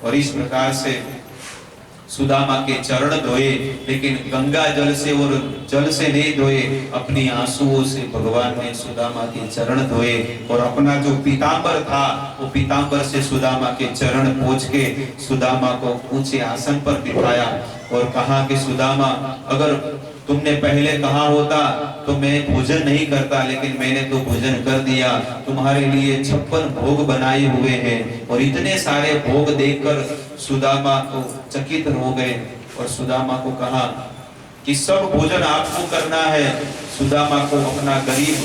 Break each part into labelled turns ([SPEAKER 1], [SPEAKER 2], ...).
[SPEAKER 1] और इस प्रकार से सुदामा के चरण धोए, लेकिन गंगा जल से और जल से नहीं धोए, अपनी आंसुओं से भगवान ने सुदामा के चरण धोए और अपना जो पीतांबर था वो पीतांबर से सुदामा के चरण पोंछ के सुदामा को ऊंचे आसन पर बिठाया और कहा कि सुदामा, अगर तुमने पहले कहा होता तो मैं भोजन नहीं करता, लेकिन मैंने तो भोजन कर दिया। तुम्हारे लिए 56 भोग बनाए हुए हैं। और इतने सारे भोग देखकर सुदामा को चकित हो गए और सुदामा को कहा कि सब भोजन आपको करना है। सुदामा को अपना गरीब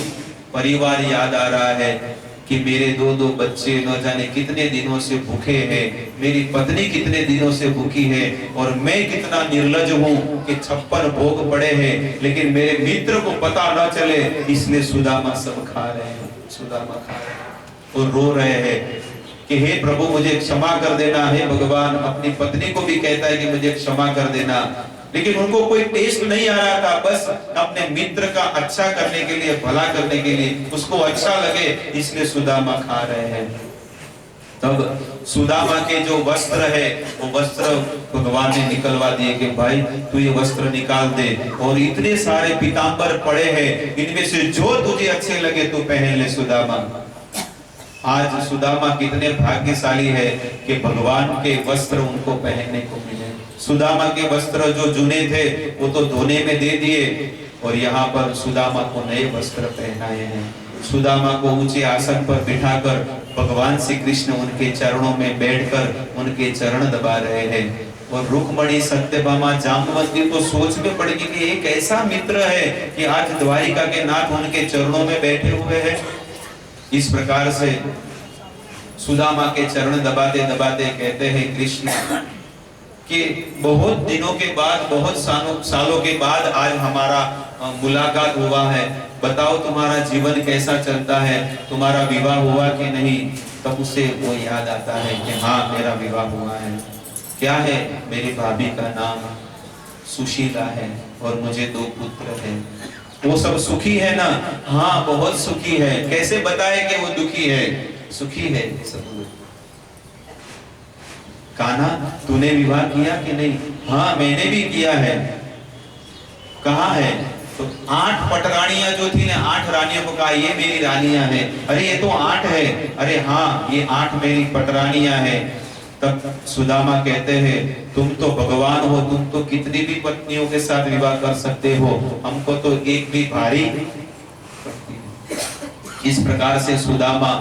[SPEAKER 1] परिवार याद आ रहा है कि मेरे दो बच्चे न जाने कितने दिनों से भूखे हैं, मेरी पत्नी कितने दिनों से भूखी है और मैं कितना निर्लज हूँ कि 56 भोग पड़े हैं, लेकिन मेरे मित्र को पता न चले, इसलिए सुदामा सब खा रहे हैं। सुदामा खा रहे हैं और रो रहे हैं कि हे प्रभु मुझे क्षमा कर देना। हे भगवान, अपनी पत्नी को भी कहता है कि मुझे क्षमा कर देना, लेकिन उनको कोई टेस्ट नहीं आ रहा था। बस अपने मित्र का अच्छा करने के लिए, भला करने के लिए, उसको अच्छा लगे, इसलिए सुदामा खा रहे हैं। तब सुदामा के जो वस्त्र है वो वस्त्र भगवान ने निकलवा दिए कि भाई तू ये वस्त्र निकाल दे, और इतने सारे पीतांबर पड़े हैं, इनमें से जो तुझे अच्छे लगे तू पहन ले। सुदामा, आज सुदामा कितने भाग्यशाली है कि भगवान के वस्त्र उनको पहनने को मिले। सुदामा के वस्त्र जो जुने थे वो तो धोने में दे दिए और यहाँ पर सुदामा को नए वस्त्र पहनाए हैं। सुदामा को ऊंचे आसन पर बिठाकर भगवान श्री कृष्ण उनके चरणों में बैठकर उनके चरण दबा रहे हैं। और रुक्मणी, सत्यभामा, जाम्बवती तो सोच में पड़ गई कि एक ऐसा मित्र है कि आज द्वारिका के नाथ उनके चरणों में बैठे हुए हैं। इस प्रकार से सुदामा के चरण दबाते दबाते कहते हैं कृष्ण कि बहुत दिनों के बाद, बहुत सालों के बाद आज हमारा मुलाकात हुआ है। बताओ तुम्हारा जीवन कैसा चलता है, तुम्हारा विवाह हुआ कि नहीं। तब उसे वो याद आता है कि हाँ मेरा विवाह हुआ है। क्या है? मेरी भाभी का नाम सुशीला है और मुझे 2 पुत्र हैं। वो सब सुखी है ना? हाँ बहुत सुखी है। कैसे बताए कि वो दुखी है? सुखी है सब। कान्हा, तूने विवाह किया कि नहीं? हाँ मैंने भी किया है। कहाँ है? तो 8 पटरानियां जो थी ना, 8 रानियों को कहा ये मेरी रानियां हैं। अरे ये तो 8 है। अरे हाँ ये 8 मेरी पटरानियां हैं। तब सुदामा कहते हैं तुम तो भगवान हो, तुम तो कितनी भी पत्नियों के साथ विवाह कर सकते हो, हमको तो एक भी भारी। इस प्रकार से सुदामा,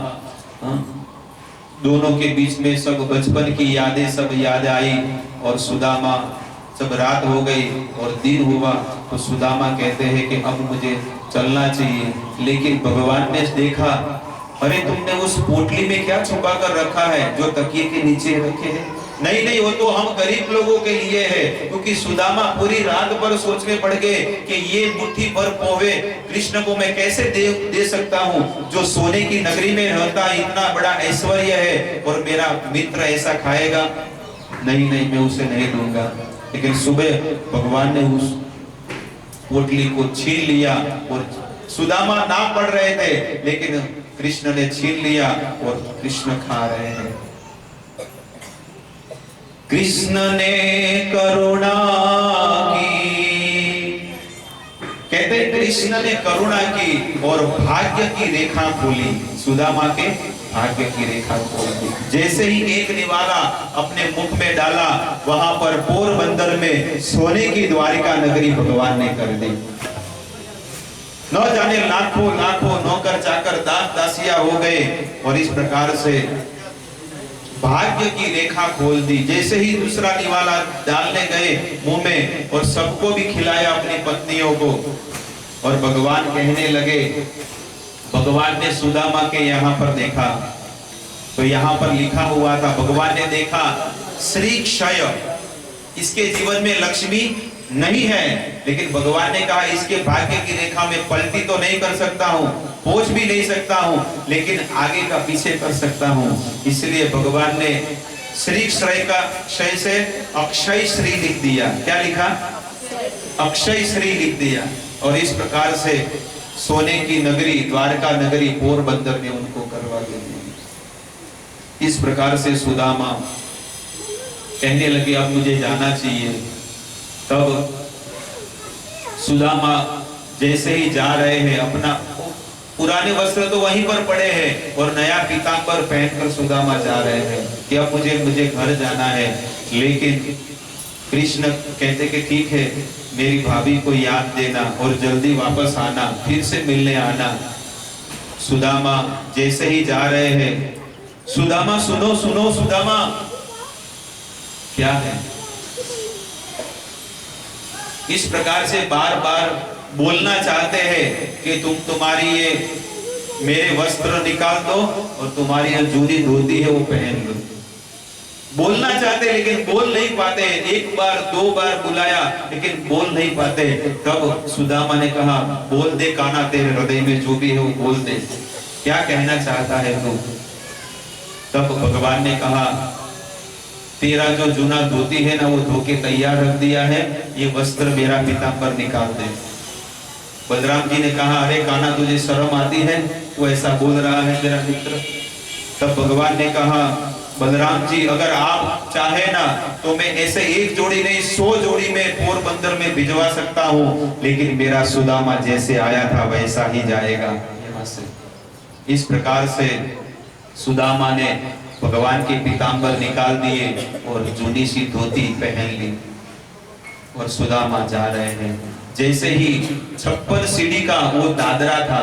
[SPEAKER 1] दोनों के बीच में सब बचपन की यादें सब याद आई। और सुदामा, जब रात हो गई और दिन हुआ तो सुदामा कहते हैं कि अब मुझे चलना चाहिए। लेकिन भगवान ने देखा, अरे तुमने उस पोटली में क्या छुपा कर रखा है जो तकिए के नीचे रखे हैं? नहीं नहीं, वो तो हम गरीब लोगों के लिए है। क्योंकि सुदामा पूरी रात भर सोच में पड़ गए कि ये मुट्ठी भर पोहे कृष्ण को मैं कैसे दे सकता हूँ, जो सोने की नगरी में रहता, इतना बड़ा ऐश्वर्य है, और मेरा मित्र ऐसा खाएगा? नहीं नहीं, मैं उसे नहीं दूंगा। लेकिन सुबह भगवान ने उस पोटली को छीन लिया और सुदामा ना पढ़ रहे थे, लेकिन कृष्ण ने छीन लिया और कृष्ण खा रहे हैं। कृष्ण ने करुणा की, कहते कृष्ण ने करुणा की और भाग्य की रेखा खोली। सुदामा के भाग्य की रेखा खोल दी। जैसे ही एक निवाला अपने मुख में डाला, वहां पर पोरबंदर में सोने की द्वारिका नगरी भगवान ने कर दी। न जाने लाखों लाखों नौकर चाकर दास दासिया हो गए और इस प्रकार से भाग्य की रेखा खोल दी। जैसे ही दूसरा निवाला डालने गए मुंह में और सबको भी खिलाया अपनी पत्नियों को, और भगवान कहने लगे, भगवान ने सुदामा के यहाँ पर देखा तो यहाँ पर लिखा हुआ था, भगवान ने देखा श्री क्षय, इसके जीवन में लक्ष्मी नहीं है, लेकिन भगवान ने कहा इसके भाग्य की रेखा में पलटी तो नहीं कर सकता हूँ, पहुंच भी नहीं सकता हूँ, लेकिन आगे का पीछे कर सकता हूँ। इसलिए भगवान ने श्री क्षय का क्षय से अक्षय श्री लिख दिया। क्या लिखा? अक्षय श्री लिख दिया। और इस प्रकार से सोने की नगरी द्वारका नगरी पोरबंदर में उनको करवा दी। इस प्रकार से सुदामा कहने लगे अब मुझे जाना चाहिए। तब सुदामा जैसे ही जा रहे हैं, अपना पुराने वस्त्र तो वहीं पर पड़े हैं और नया पीतांबर पहनकर सुदामा जा रहे हैं कि अब मुझे घर जाना है। लेकिन कृष्ण कहते कि ठीक है, मेरी भाभी को याद देना और जल्दी वापस आना, फिर से मिलने आना। सुदामा जैसे ही जा रहे हैं, सुदामा सुनो सुनो सुदामा, क्या है? इस प्रकार से बार बार बोलना चाहते हैं कि तुम्हारी ये मेरे वस्त्र निकाल दो और तुम्हारी जो जूदी धोती है वो पहन लो। बोलना चाहते लेकिन बोल नहीं पाते। एक बार दो बार बुलाया लेकिन बोल नहीं पाते। तब सुदामा ने कहा, बोल दे कान्हा, तेरे हृदय में जो भी है वो बोल दे, क्या कहना चाहता है तू? तब भगवान ने कहा, तेरा जो जूना धोती है ना वो धो के तैयार रख दिया है, ये वस्त्र मेरा पीतांबर निकाल दे। बलराम जी ने कहा, अरे कान्हा तुझे शर्म आती है, वो ऐसा बोल रहा है मेरा मित्र। तब भगवान ने कहा, बलराम जी अगर आप चाहे ना तो मैं ऐसे एक जोड़ी नहीं 100 जोड़ी में पोरबंदर में भिजवा सकता हूँ, लेकिन मेरा सुदामा जैसे आया था वैसा ही जाएगा यहाँ से। इस प्रकार से सुदामा ने भगवान के पीतांबर निकाल दिए और जूनी सी धोती पहन ली और सुदामा जा रहे हैं। जैसे ही 56 सीढ़ी का वो दादरा था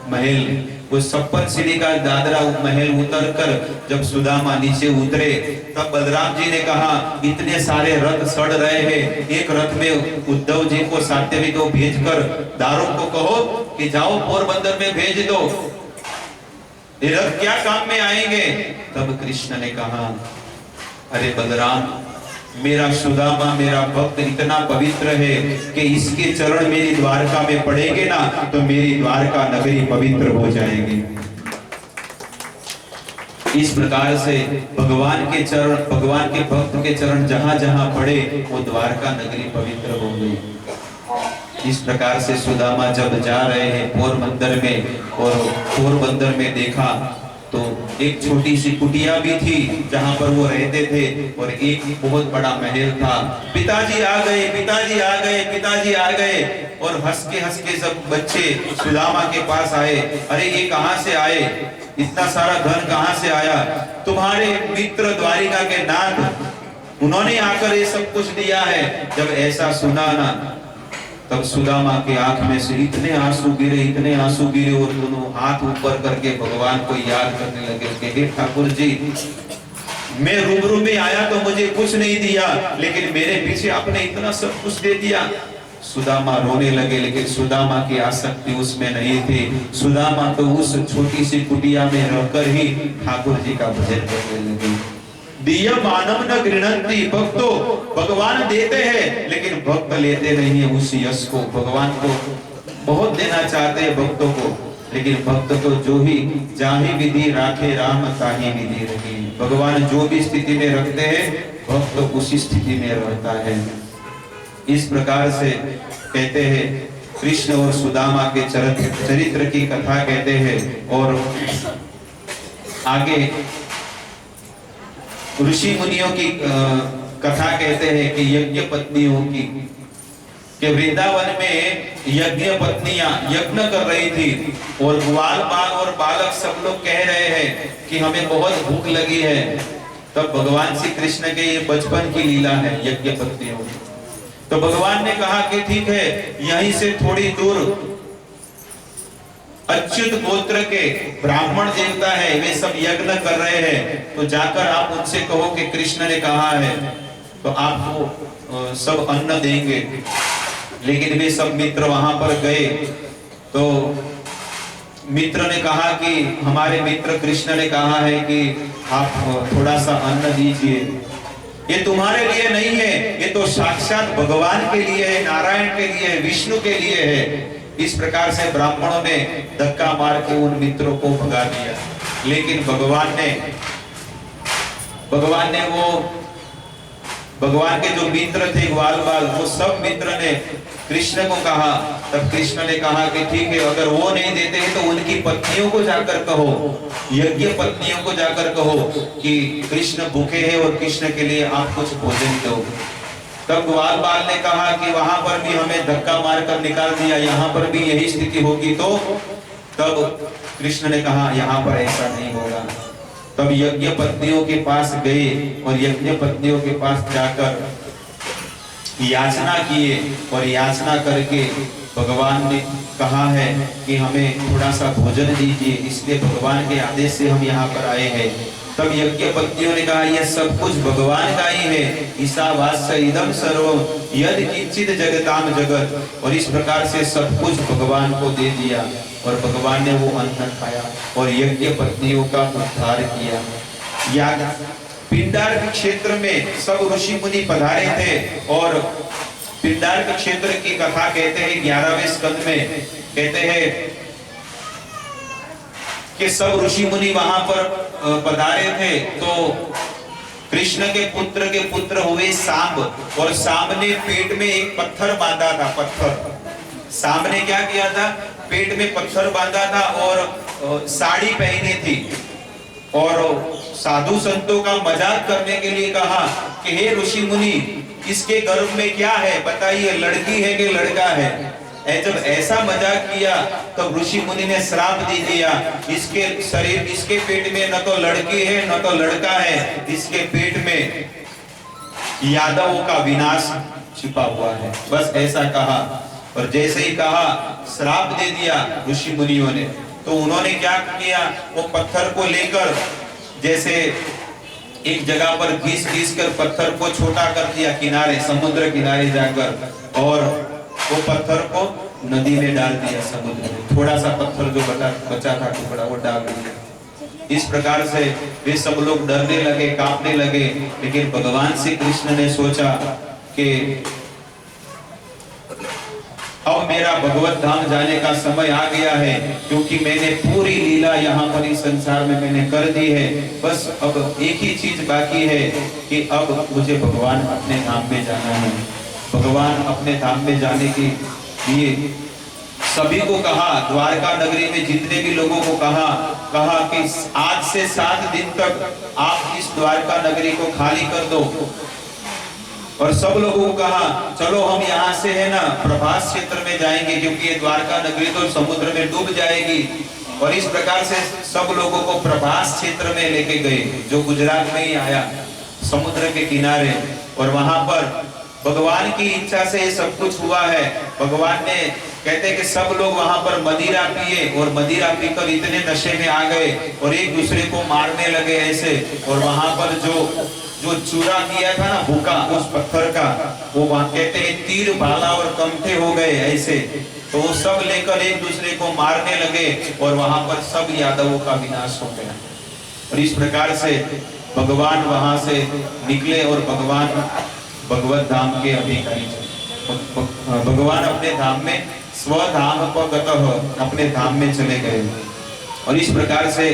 [SPEAKER 1] महल, वो 56 सीढ़ी का दादरा महल उतरकर जब सुदामा नीचे उतरे, तब बलराम जी ने कहा, इतने सारे रथ सड़ रहे हैं, एक रथ में उद्धव जी को सात्यवी को भेजकर दारों को कहो कि जाओ पोरबंदर में भेज दो, ये रथ क्या काम में आएंगे? तब कृष्ण ने कहा, अरे बलराम, मेरा सुदामा मेरा भक्त इतना पवित्र है कि इसके चरण मेरी द्वारका में पड़ेंगे ना तो मेरी द्वारका नगरी पवित्र हो जाएगी। इस प्रकार से भगवान के चरण, भगवान के भक्त के चरण जहां जहां पड़े वो द्वारका नगरी पवित्र हो गई। इस प्रकार से सुदामा जब जा रहे हैं पोरबंदर में, और पोरबंदर में देखा तो एक छोटी सी कुटिया भी थी जहां पर वो रहते थे, और एक बहुत बड़ा महल था। पिताजी आ गए, पिताजी आ गए, पिताजी आ गए, और हंस के सब बच्चे सुदामा के पास आए। अरे ये कहां से आए, इतना सारा धन कहां से आया? तुम्हारे मित्र द्वारिका के नाथ, उन्होंने आकर ये सब कुछ दिया है। जब ऐसा सुना ना, तब सुदामा के आंख में से इतने आंसू गिरे, इतने आंसू गिरे, और दोनों हाथ ऊपर करके भगवान को याद करने लगे कि हे ठाकुर जी, मैं रूबरू में आया तो मुझे कुछ नहीं दिया, लेकिन मेरे पीछे आपने इतना सब कुछ दे दिया। सुदामा रोने लगे, लेकिन सुदामा की आसक्ति उसमें नहीं थी। सुदामा तो उस छोटी सी कुटिया में रहकर ही ठाकुर जी का भजन करने लगे। दिया मानव न गृणंती, भक्तो भगवान देते हैं लेकिन भक्त लेते नहीं है उस यश को। भगवान को बहुत देना चाहते हैं भक्तों को, लेकिन भक्त तो जो ही जाहि विधि राखे राम ताहि विधि रखी। भगवान जो भी स्थिति में रखते हैं भक्त तो उसी स्थिति में रहता है। इस प्रकार से कहते हैं कृष्ण और सुदामा के चरित्र की कथा कहते हैं। और आगे ऋषि मुनियों की कथा कहते हैं कि यज्ञ पत्नियों की, कि वृंदावन में यज्ञ पत्नियां यज्ञ कर रही थी, और ग्वाल बाल और बालक सब लोग कह रहे हैं कि हमें बहुत भूख लगी है। तब भगवान श्री कृष्ण के ये बचपन की लीला है यज्ञ पत्नियों की। तो भगवान ने कहा कि ठीक है, यहीं से थोड़ी दूर अच्युत गोत्र के ब्राह्मण देवता है, वे सब यज्ञ कर रहे हैं, तो जाकर आप उनसे कहो कि कृष्ण ने कहा है, तो आपको सब अन्न देंगे। लेकिन वे सब मित्र वहां पर गए, तो मित्र ने कहा कि हमारे मित्र कृष्ण ने कहा है कि आप थोड़ा सा अन्न दीजिए। ये तुम्हारे लिए नहीं है, ये तो साक्षात भगवान के लिए है, नारायण के लिए है, विष्णु के लिए है। इस प्रकार से ब्राह्मणों ने धक्का मार के उन मित्रों को भगा दिया। लेकिन भगवान ने वो भगवान के जो मित्र थे ग्वाल बाल, वो सब मित्र ने कृष्ण को कहा। तब कृष्ण ने कहा कि ठीक है, अगर वो नहीं देते हैं तो उनकी पत्नियों को जाकर कहो, यज्ञ पत्नियों को जाकर कहो कि कृष्ण भूखे हैं और कृष्ण के लिए आप कुछ भोजन दो। तब ग्वाल बाल ने कहा कि वहां पर भी हमें धक्का मारकर निकाल दिया, यहाँ पर भी यही स्थिति होगी तो। तब कृष्ण ने कहा यहाँ पर ऐसा नहीं होगा। तब यज्ञ पत्नियों के पास गए और यज्ञ पत्नियों के पास जाकर याचना किए, और याचना करके भगवान ने कहा है कि हमें थोड़ा सा भोजन दीजिए, इसलिए भगवान के आदेश से हम यहाँ पर आए हैं। तब यज्ञ पत्नियों ने कहा यह सब कुछ भगवान का ही है, ईशावास्य इदं सर्वं यद् किंचित् जगताम जगत। और इस प्रकार से सब कुछ भगवान को दे दिया और भगवान ने वो अन्न खाया और यज्ञ पत्नियों का उद्धार किया। या पिंडार्क क्षेत्र में सब ऋषि मुनि पधारे थे, और पिंडार्क क्षेत्र की कथा कहते हैं 11वें स्कंद में कहते हैं कि सब ऋषि मुनि वहां पर पधारे थे। तो कृष्ण के पुत्र हुए सांब, और सांब ने पेट में एक पत्थर बांधा था। पत्थर सांब ने क्या किया था, पेट में पत्थर बांधा था और साड़ी पहनी थी, और साधु संतों का मजाक करने के लिए कहा कि हे ऋषि मुनि, इसके गर्भ में क्या है बताइए, लड़की है कि लड़का है। जब ऐसा मजाक किया तो ऋषि मुनि ने श्राप दे दिया, इसके शरीर, इसके पेट में न तो लड़की है न तो लड़का है, इसके पेट में यादवों का विनाश छिपा हुआ है। बस ऐसा कहा, और जैसे ही कहा श्राप दे दिया ऋषि मुनियों ने। तो उन्होंने क्या किया, वो पत्थर को लेकर जैसे एक जगह पर घिस कर पत्थर को छोटा कर दिया किनारे, समुद्र किनारे जाकर, और वो पत्थर को नदी में डाल दिया, समुद्र में। थोड़ा सा पत्थर जो बचा था टुकड़ा वो डाल दिया। इस प्रकार से वे सब लोग डरने लगे, कांपने लगे। लेकिन भगवान श्री कृष्ण ने सोचा कि अब मेरा भगवत धाम जाने का समय आ गया है, क्योंकि मैंने पूरी लीला यहाँ पर इस संसार में मैंने कर दी है। बस अब एक ही चीज बाकी है कि अब मुझे भगवान अपने धाम में जाना है। भगवान अपने धाम में जाने के लिए सभी को कहा, द्वारका नगरी में जितने भी लोगों को कहा कि आज से 7 दिन तक आप इस द्वारका नगरी को खाली कर दो। और सब लोगों को कहा चलो हम यहाँ से है ना प्रभास क्षेत्र में जाएंगे, क्योंकि ये द्वारका नगरी तो समुद्र में डूब जाएगी। और इस प्रकार से सब लोगों को प्रभास क्षेत्र में लेके गए, जो गुजरात में ही आया, समुद्र के किनारे। और वहां पर भगवान की इच्छा से ये सब कुछ हुआ है। भगवान ने कहते हैं कि सब लोग वहां पर मदिरा पिए, और मदिरा पीकर इतने नशे में आ गए और एक दूसरे को मारने लगे ऐसे। और वहां पर जो चूरा किया था ना भूखा उस पत्थर का, वो वहां कहते हैं तीर भाला और कमठे हो गए ऐसे। तो वो सब लेकर एक दूसरे को मारने लगे और वहां पर सब यादवों का विनाश हो गया। और इस प्रकार से भगवान वहां से निकले और भगवान भगवत धाम के अधिकारी, भगवान अपने धाम में स्वधाम पगतः अपने धाम में चले गए। और इस प्रकार से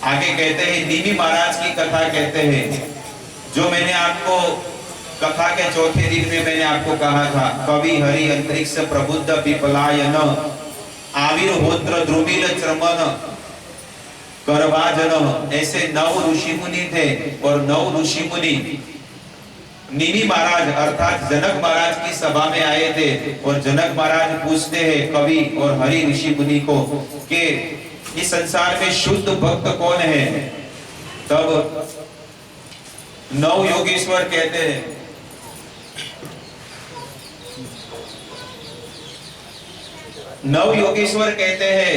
[SPEAKER 1] आगे कहते हैं निमि महाराज की कथा कहते हैं, जो मैंने आपको कथा के चौथे दिन में मैंने आपको कहा था, कवि हरि अंतरिक्ष प्रबुद्ध पिपलायन आविर्होत्र द्रुमिल चर्मन करवाजन, ऐसे 9 ऋषि मुनि थे। और 9 ऋषि मुनि निमि महाराज अर्थात जनक महाराज की सभा में आए थे। और जनक महाराज पूछते हैं कवि और हरि ऋषि मुनि को कि इस संसार में शुद्ध भक्त कौन है। तब 9 योगेश्वर कहते हैं, नव योगेश्वर कहते हैं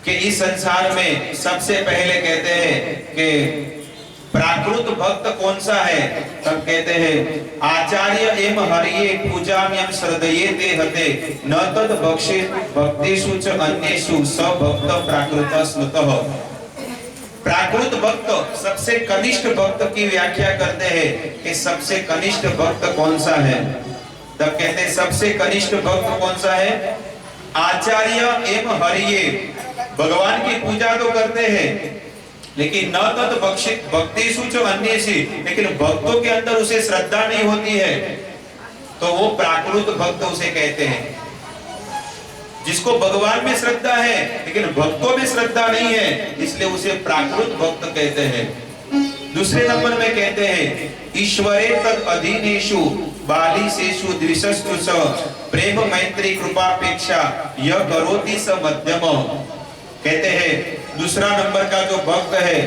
[SPEAKER 1] कि इस संसार में सबसे पहले कहते हैं कि प्राकृत भक्त कौन सा है। तब कहते हैं आचार्य एम हरिये पूजाम्यम श्रद्धयेते हते न तद भक्षे भक्तेषु च अन्येषु स भक्त प्राकृत स्मृतः। प्राकृत भक्त सबसे कनिष्ठ भक्त की व्याख्या करते हैं कि सबसे कनिष्ठ भक्त कौन सा है। तब कहते हैं सबसे कनिष्ठ भक्त कौन सा है, आचार्य एम हरिये, भगवान की पूजा तो करते हैं लेकिन न तद भक्तिषु च अन्येषु, लेकिन भक्तों के अंदर उसे श्रद्धा नहीं होती है, तो वो प्राकृत भक्त उसे कहते हैं। जिसको भगवान में श्रद्धा है लेकिन भक्तों में श्रद्धा नहीं है, इसलिए उसे प्राकृत भक्त कहते हैं। दूसरे नंबर में कहते हैं ईश्वरे तद अधीनेषु बालिशेषु द्विषस्तु च प्रेम मैत्री कृपापेक्षा यह करोति स मध्यम। कहते हैं दूसरा नंबर का जो भक्त है,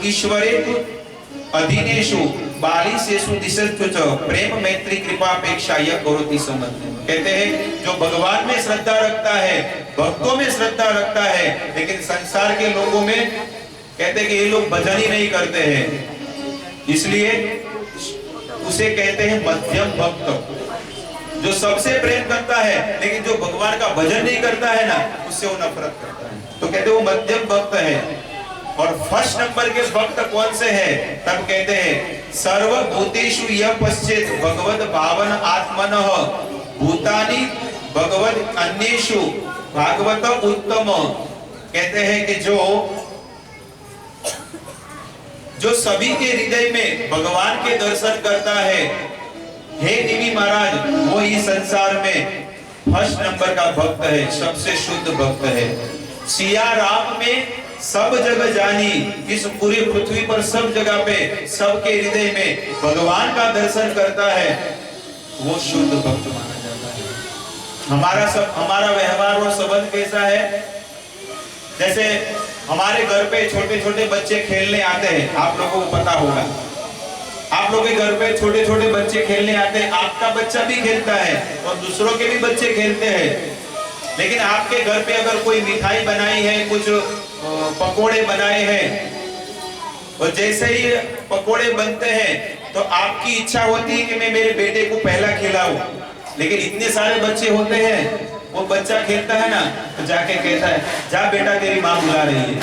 [SPEAKER 1] ईश्वरे अधीनेषु बालिशेषु द्विषस्तु च प्रेम मैत्री कृपापेक्षा यह करोति स मध्यम। कहते हैं जो भगवान में श्रद्धा रखता है, भक्तों में श्रद्धा रखता है, लेकिन संसार के लोगों में कहते हैं कि ये लोग भजन ही नहीं करते हैं, इसलिए उसे कहते हैं मध्यम भक्त। जो सबसे प्रेम करता है लेकिन जो भगवान का भजन नहीं करता है ना, उससे वो नफरत करता है, तो कहते हैं वो मध्यम भक्त है। और फर्स्ट नंबर के भक्त कौन से हैं? तब कहते हैं सर्वभूतेषु यः पश्चेत् भगवद भावन आत्मनः भूतानि भगवद अन्येषु भागवत उत्तम। कहते हैं कि जो सभी के हृदय में भगवान के दर्शन करता है, हे देवी महाराज, वो इस संसार में फर्स्ट नंबर का भक्त है, सबसे शुद्ध भक्त है। सिया राम में सब जगह जानी, इस पूरी पृथ्वी पर सब जगह पे सबके हृदय में भगवान का दर्शन करता है, वो शुद्ध भक्त माना जाता है। हमारा व्यवहार और संबंध कैसा है? जैसे हमारे घर पे छोटे छोटे बच्चे खेलने आते हैं, आप लोगों को पता होगा, आप लोगों के घर पे छोटे छोटे बच्चे खेलने आते हैं, आपका बच्चा भी खेलता है और दूसरों के भी बच्चे खेलते हैं। लेकिन आपके घर पे अगर कोई मिठाई बनाई है, कुछ पकोड़े बनाए हैं, और जैसे ही पकोड़े बनते हैं तो आपकी इच्छा होती है कि मैं मेरे बेटे को पहला खिलाऊं, लेकिन इतने सारे बच्चे होते हैं, वो बच्चा खेलता है ना तो जाके कहता है जा बेटा तेरी माँ बुला रही है,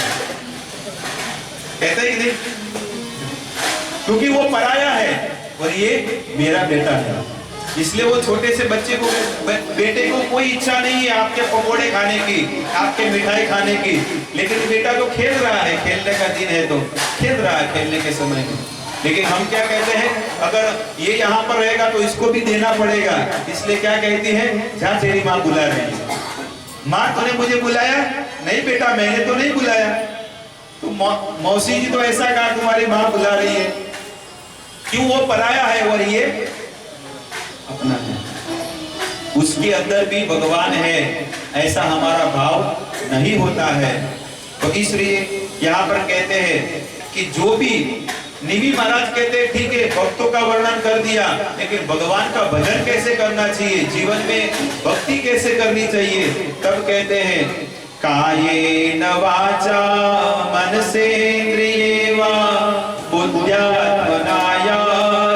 [SPEAKER 1] कहते ही नहीं, क्योंकि वो पराया है और ये मेरा बेटा है। इसलिए वो छोटे से बच्चे को, बेटे को कोई इच्छा नहीं है आपके पकोड़े खाने की, आपके मिठाई खाने की, लेकिन बेटा तो खेल रहा है, खेलने का दिन है तो खेल रहा है खेलने के समय में। लेकिन हम क्या कहते हैं, अगर ये यहाँ पर रहेगा तो इसको भी देना पड़ेगा, इसलिए क्या कहती है जा तेरी माँ बुला रही है। माँ तूने मुझे बुलाया? नहीं बेटा मैंने तो नहीं बुलाया। तो मौसी जी तो ऐसा कहा तुम्हारी माँ बुला रही है, क्यों? वो पराया है और ये अपना है, उसके अंदर भी भगवान है, ऐसा हमारा भाव नहीं होता है। तो इसलिए यहाँ पर कहते हैं कि जो भी निमी महाराज कहते हैं ठीक है भक्तों का वर्णन कर दिया, लेकिन भगवान का भजन कैसे करना चाहिए, जीवन में भक्ति कैसे करनी चाहिए, तब कहते हैं कायेन वाचा मनसेन्द्रिये वा बुद्ध्यात्मना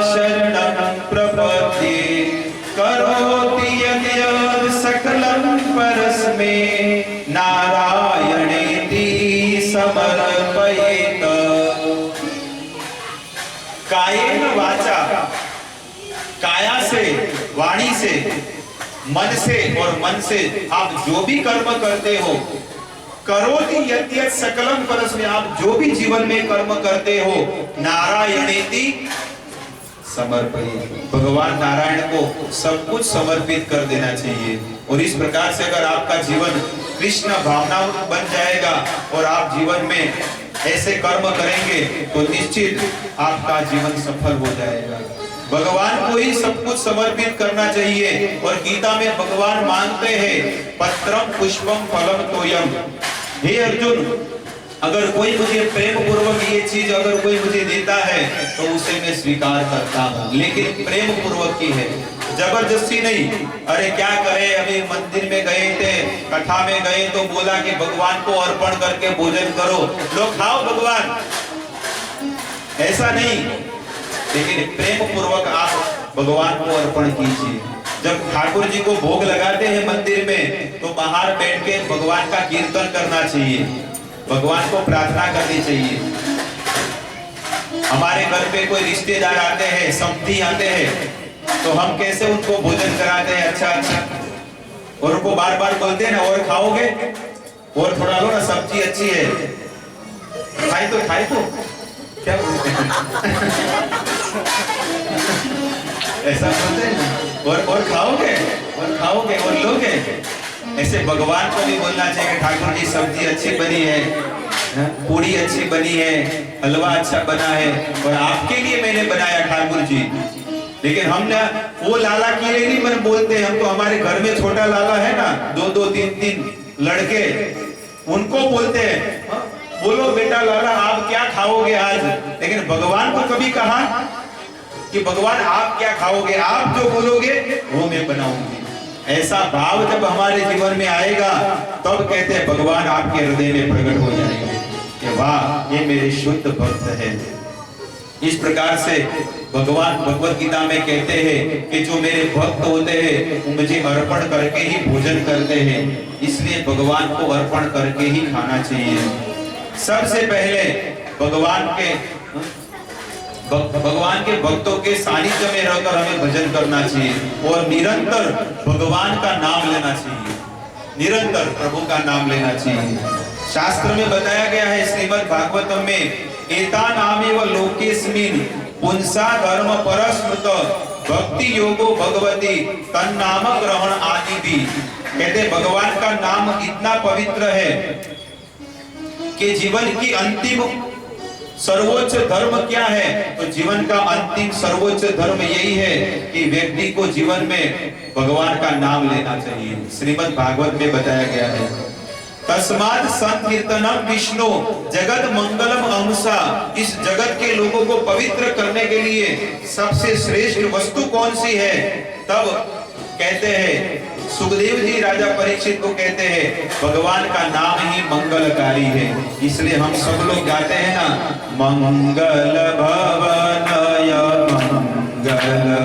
[SPEAKER 1] शरणं प्रपद्ये करोति यद्यद् सकलं परस्मै नारायणेति समर्पयेत। कायेन वाचा, काया से, वाणी से, मन से, और मन से आप जो भी कर्म करते हो, करोति यद्यत् सकलं परस्मै, आप जो भी जीवन में कर्म करते हो, नारायणेति समर्पयेत, भगवान नारायण को सब कुछ समर्पित कर देना चाहिए। और इस प्रकार से अगर आपका जीवन कृष्ण भावना बन जाएगा और आप जीवन में ऐसे कर्म करेंगे तो निश्चित आपका जीवन सफल हो जाएगा। भगवान को ही सब कुछ समर्पित करना चाहिए। और गीता में भगवान मांगते हैं पत्रम पुष्पम फलम तोयम, हे अर्जुन अगर कोई मुझे प्रेम पूर्वक ये चीज अगर कोई मुझे देता है तो उसे मैं स्वीकार करता हूँ, लेकिन प्रेम पूर्वक की है, जबरदस्ती नहीं। अरे क्या करे, अभी मंदिर में गए थे, कथा में गए तो बोला कि भगवान को अर्पण करके भोजन करो, लो खाओ भगवान, ऐसा नहीं, लेकिन प्रेम पूर्वक आप भगवान को अर्पण कीजिए। जब ठाकुर जी को भोग लगाते हैं मंदिर में तो बाहर बैठ के भगवान का कीर्तन करना चाहिए, भगवान को प्रार्थना करनी चाहिए। हमारे घर पे कोई रिश्तेदार आते हैं, समधी आते हैं, तो हम कैसे उनको भोजन कराते हैं अच्छा अच्छा, और उनको बार बार बोलते हैं ना और खाओगे, और थोड़ा लो ना, सब्जी अच्छी है, खाए तो क्या बोलते हैं ऐसा बोलते हैं ना। और खाओगे और लोगे। ऐसे भगवान को भी बोलना चाहिए ठाकुर जी सब्जी अच्छी बनी है, पूरी अच्छी बनी है, हलवा अच्छा बना है और आपके लिए मैंने बनाया ठाकुर जी। लेकिन हम ना वो लाला के लिए नहीं मन बोलते, हम तो हमारे घर में छोटा लाला है ना, 2-2 3-3 लड़के, उनको बोलते हैं बोलो बेटा लाला आप क्या खाओगे आज। लेकिन भगवान को कभी कहा कि भगवान आप क्या खाओगे, आप जो बोलोगे वो मैं बनाऊंगी। ऐसा भाव जब हमारे जीवन में आएगा तब कहते हैं भगवान आपके हृदय में प्रकट हो जाएंगे कि वाह ये मेरे शुद्ध भक्त है। इस प्रकार से भगवान भगवत गीता में कहते हैं कि जो मेरे भक्त होते हैं वो मुझे अर्पण करके ही भोजन करते हैं, इसलिए भगवान को अर्पण करके ही खाना चाहिए। सबसे पहले भगवान के भक्तों के सानिध्य में रहकर हमें भजन करना चाहिए और निरंतर भगवान का नाम लेना चाहिए, निरंतर प्रभु का नाम लेना चाहिए। शास्त्र में बताया गया है श्रीमद् भागवतम में, एता नामेव लोकेस्मिन् पुंसा धर्म परस्मृत भक्ति योगो भगवती तन्नाम ग्रहण आदि भी। कहते भगवान का नाम इतना पवित्र है कि जीवन की अंतिम सर्वोच्च धर्म क्या है, तो जीवन का अंतिम सर्वोच्च धर्म यही है कि व्यक्ति को जीवन में भगवान का नाम लेना चाहिए। श्रीमद् भागवत में बताया गया है, तस्मात् संकीर्तनम विष्णु जगत मंगलम अहंसा। इस जगत के लोगों को पवित्र करने के लिए सबसे श्रेष्ठ वस्तु कौन सी है, तब कहते हैं सुखदेव जी राजा परीक्षित को कहते हैं भगवान का नाम ही मंगलकारी है। इसलिए हम सब लोग गाते हैं ना, मंगल भवनय मंगलहारी।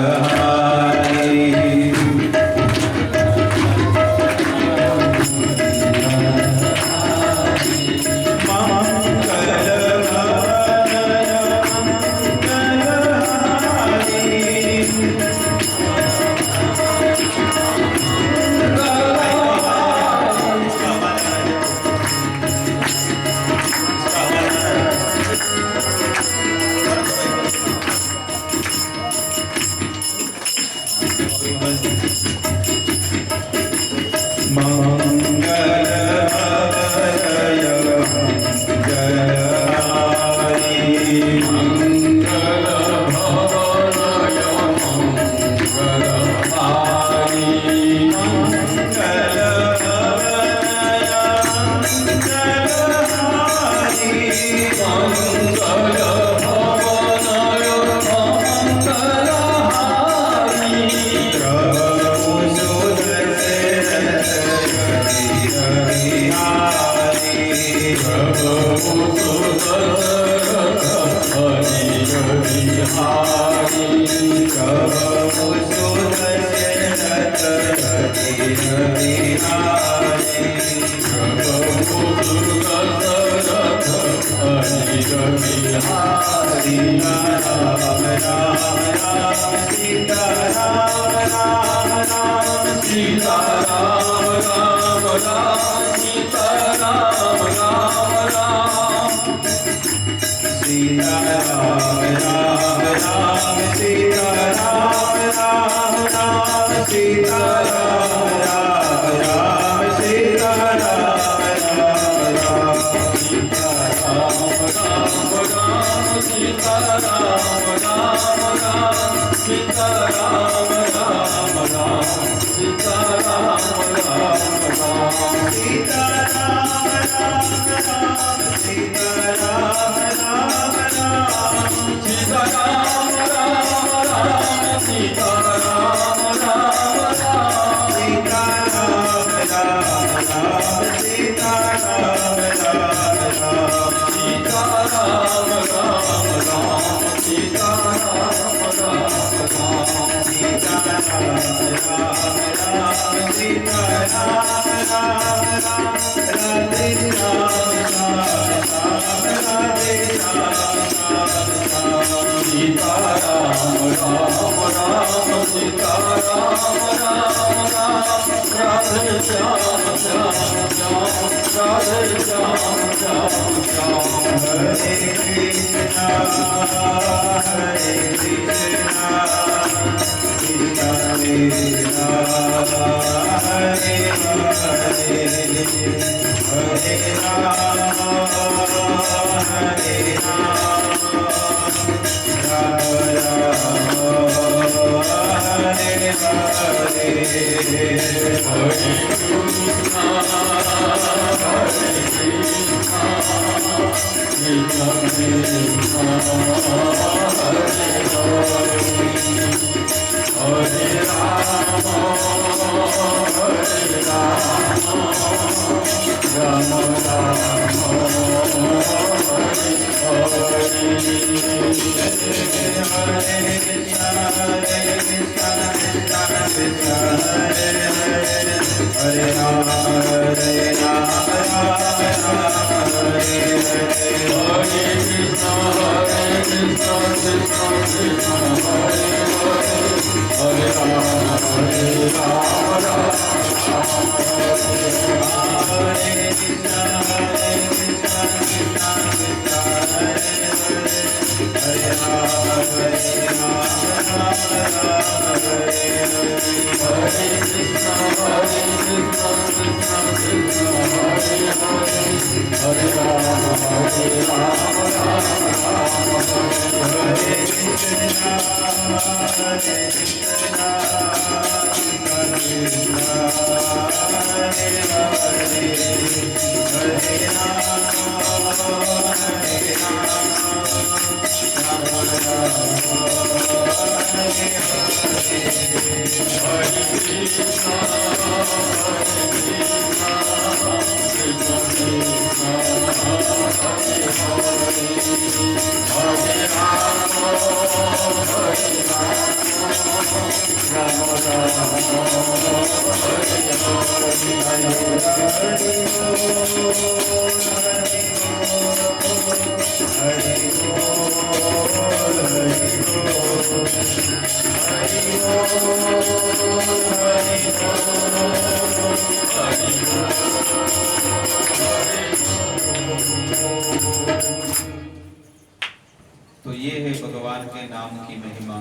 [SPEAKER 1] तो ये है भगवान के नाम की महिमा।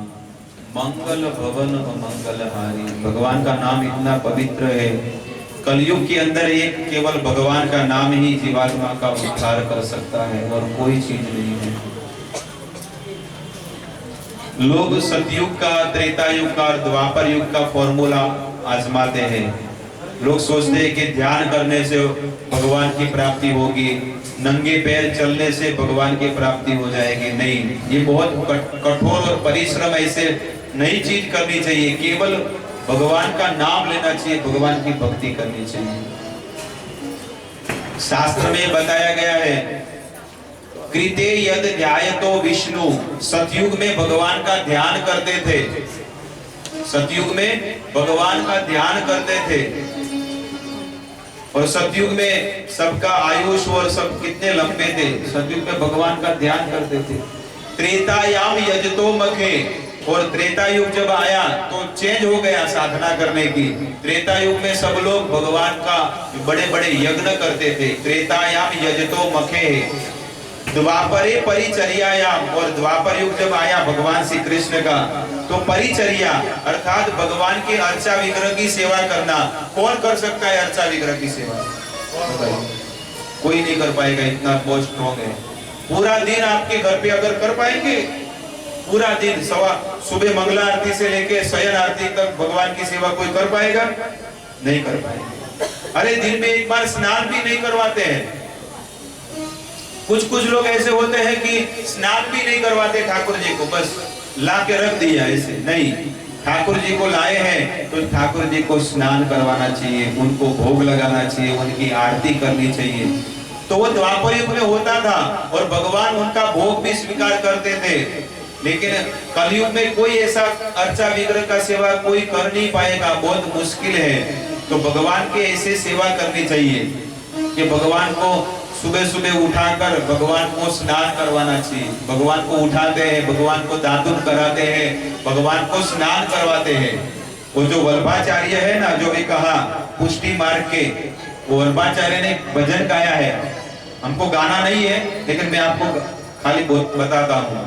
[SPEAKER 1] मंगल भवन मंगलहारी, भगवान का नाम इतना पवित्र है। कलयुग के अंदर एक केवल भगवान का नाम ही जीवात्मा का उद्धार कर सकता है और कोई चीज नहीं है। लोग सतयुग का, त्रेता युग का, द्वापर युग का फॉर्मूला आजमाते हैं। लोग सोचते हैं कि ध्यान करने से भगवान की प्राप्ति होगी, नंगे पैर चलने से भगवान की प्राप्ति हो जाएगी। नहीं, ये बहुत कठोर और परिश्रम ऐसे नई चीज करनी चाहिए। केवल भगवान का नाम लेना चाहिए, भगवान की भक्ति करनी चाहिए। शास्त्र में बताया गया है, कृते यद ध्यायतो विष्णु, सतयुग में भगवान का ध्यान करते थे। सतयुग में भगवान का ध्यान करते थे और सतयुग में सबका आयुष और सब कितने लंबे थे। सतयुग में भगवान का ध्यान करते थे। त्रेतायाम यजतो मखे, और त्रेता युग जब आया तो चेंज हो गया साधना करने की। त्रेता युग में सब लोग भगवान का बड़े बड़े यज्ञ करते थे। त्रेतायाम यजतो मखे, द्वापरे परिचर्यायाम, और द्वापर युग जब आया भगवान श्री कृष्ण का तो परिचर्या अर्थात भगवान के अर्चा विग्रह की सेवा करना। कौन कर सकता है अर्चा विग्रह की सेवा? कोई नहीं कर पाएगा, इतना बहुत स्ट्रॉन्ग है। पूरा दिन आपके घर पे अगर कर पाएंगे, पूरा दिन सुबह मंगला आरती से लेके शयन आरती तक भगवान की सेवा कोई कर पाएगा? नहीं कर पाएगा। अरे दिन में एक बार स्नान भी नहीं करवाते हैं। कुछ लोग ऐसे होते हैं कि स्नान भी नहीं करवाते ठाकुर जी को, बस ला के रख दिया ऐसे। नहीं, ठाकुर जी को लाए हैं तो ठाकुर जी को स्नान करवाना चाहिए, उनको भोग लगाना चाहिए, उनकी आरती करनी चाहिए। तो वो द्वापर युग में होता था और भगवान उनका भोग भी स्वीकार करते थे। लेकिन कलयुग में कोई ऐसा अर्चा विग्रह का सेवा कोई कर नहीं पाएगा, बहुत मुश्किल है। तो भगवान के ऐसे सेवा करनी चाहिए कि भगवान को सुबह सुबह उठाकर भगवान को स्नान करवाना चाहिए। भगवान को उठाते हैं, भगवान को दातुन कराते हैं, भगवान को स्नान करवाते हैं। वो जो वल्लभाचार्य है ना, जो भी कहा पुष्टि मार्ग के, वो वल्लभाचार्य ने भजन गाया है। हमको गाना नहीं है, लेकिन मैं आपको खाली बताता हूँ।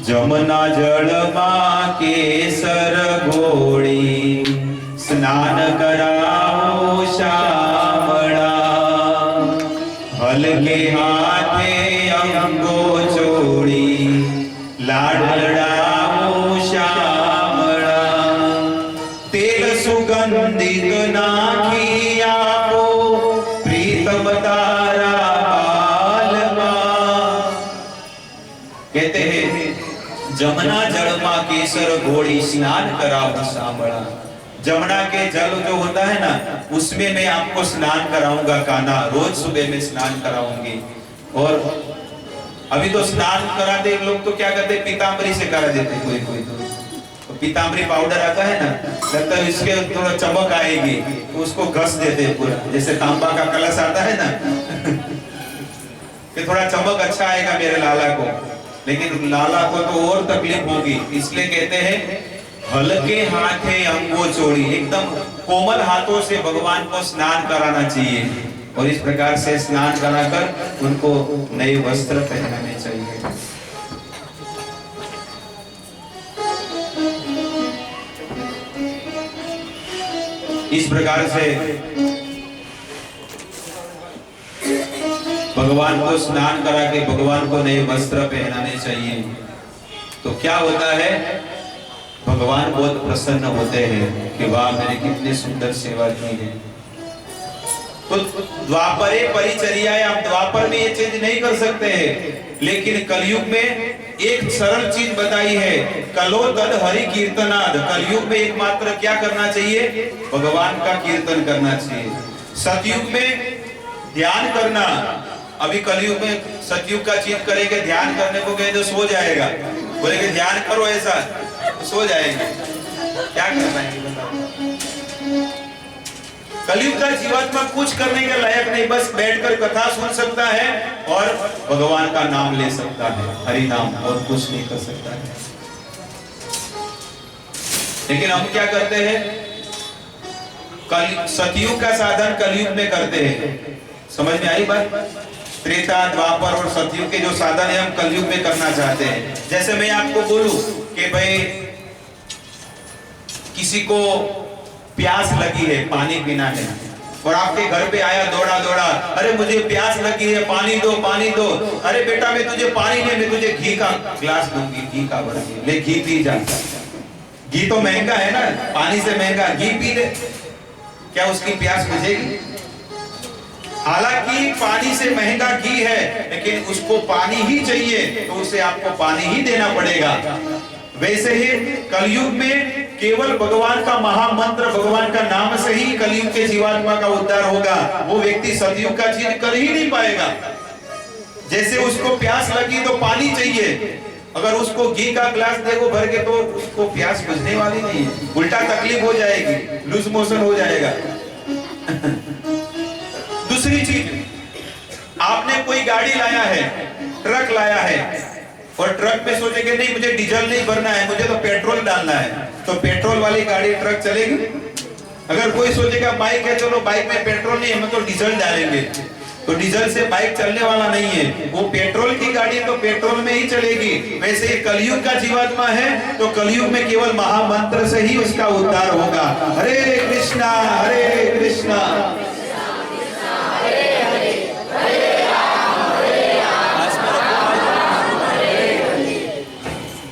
[SPEAKER 1] जमुना जलमा केसर घोड़ी, स्नान कराओ श्यामड़ा, हल्के हाथे अंगो चोड़ी, लाड लड़ाओ श्यामड़ा, तेल सुगंधित नाखी आपो, प्रीतम तारा बालमा। कहते हैं जमुना जलमा केसर घोड़ी, स्नान कराओ श्यामड़ा। जमुना के जल जो होता है ना, उसमें मैं आपको स्नान कराऊंगा कान्हा, रोज सुबह में स्नान कराऊंगी। और अभी तो स्नान कराते लोग तो क्या करते, पीतांबरी से करा देते कोई कोई तो पीतांबरी पाउडर आता है ना, लगता है इसके थोड़ा चमक आएगी तो उसको घस देते हैं पूरा, जैसे तांबा का कलश आता है ना कि थोड़ा चमक अच्छा आएगा मेरे लाला को। लेकिन लाला को तो और तकलीफ होगी, इसलिए कहते हैं हल्के हाथे अंगो चोड़ी, एकदम कोमल हाथों से भगवान को स्नान कराना चाहिए। और इस प्रकार से स्नान कराकर उनको नए वस्त्र पहनाने चाहिए। इस प्रकार से भगवान को स्नान करा के भगवान को नए वस्त्र पहनाने चाहिए। तो क्या होता है, भगवान बहुत प्रसन्न होते हैं कि वाह मैंने कितनी सुंदर सेवा की है। तो द्वापरे परिचर्या, आप द्वापर में ये चीज नहीं कर सकते हैं, लेकिन कलयुग में एक सरल चीज बताई है, कलो तद हरि कीर्तनाद। कलयुग में एकमात्र क्या करना चाहिए, भगवान का कीर्तन करना चाहिए। सतयुग में ध्यान करना, अभी कलयुग में सतयुग का चीज करेंगे, ध्यान करने को कहे तो सो जाएगा, बोलेंगे ध्यान करो ऐसा तो सो जाएगा, क्या करना है बताओ। कलयुग का जीवात्मा कुछ करने के लायक नहीं, बस बैठकर कथा सुन सकता है और भगवान का नाम ले सकता है, हरि नाम, और कुछ नहीं कर सकता है। लेकिन हम क्या करते हैं, सतयुग का साधन कलयुग में करते हैं। समझ में आई बात? त्रेता, द्वापर और सतयुग के जो साधन है हम कलयुग में करना चाहते हैं। जैसे मैं आपको बोलूं कि भाई किसी को प्यास लगी है, पानी पीना है, और आपके घर पे आया दौड़ा दौड़ा, अरे मुझे प्यास लगी है, पानी दो पानी दो। अरे बेटा मैं तुझे पानी नहीं, मैं तुझे घी का ग्लास दूंगी, घी का बर्फ ले, घी पी जा। घी तो महंगा है ना, पानी से महंगा, घी पी ले, क्या उसकी प्यास बुझेगी? हालांकि पानी से महंगा घी है, लेकिन उसको पानी ही चाहिए तो उसे आपको पानी ही देना पड़ेगा। वैसे ही कलयुग में केवल भगवान का महामंत्र, भगवान का नाम से ही कलयुग के जीवात्मा का उद्धार होगा। वो व्यक्ति सतयुग का चीज कर ही नहीं पाएगा। जैसे उसको प्यास लगी तो पानी चाहिए, अगर उसको घी का ग्लास देखो भर के तो उसको प्यास बुझने वाली नहीं है, उल्टा तकलीफ हो जाएगी, लूज मोशन हो जाएगा। दूसरी चीज, आपने कोई गाड़ी लाया है, ट्रक लाया है, और ट्रक में सोचेंगे नहीं मुझे डीजल नहीं भरना है, मुझे तो पेट्रोल डालना है, तो पेट्रोल वाली गाड़ी ट्रक चलेगी? अगर कोई सोचेगा बाइक है, चलो बाइक में पेट्रोल नहीं है, हम तो डीजल डालेंगे, तो डीजल से बाइक चलने वाला नहीं है, वो पेट्रोल की गाड़ी है तो पेट्रोल में ही चलेगी। वैसे ही कलयुग का जीवात्मा है तो कलयुग में केवल महामंत्र से ही उसका उद्धार होगा। हरे कृष्णा हरे कृष्णा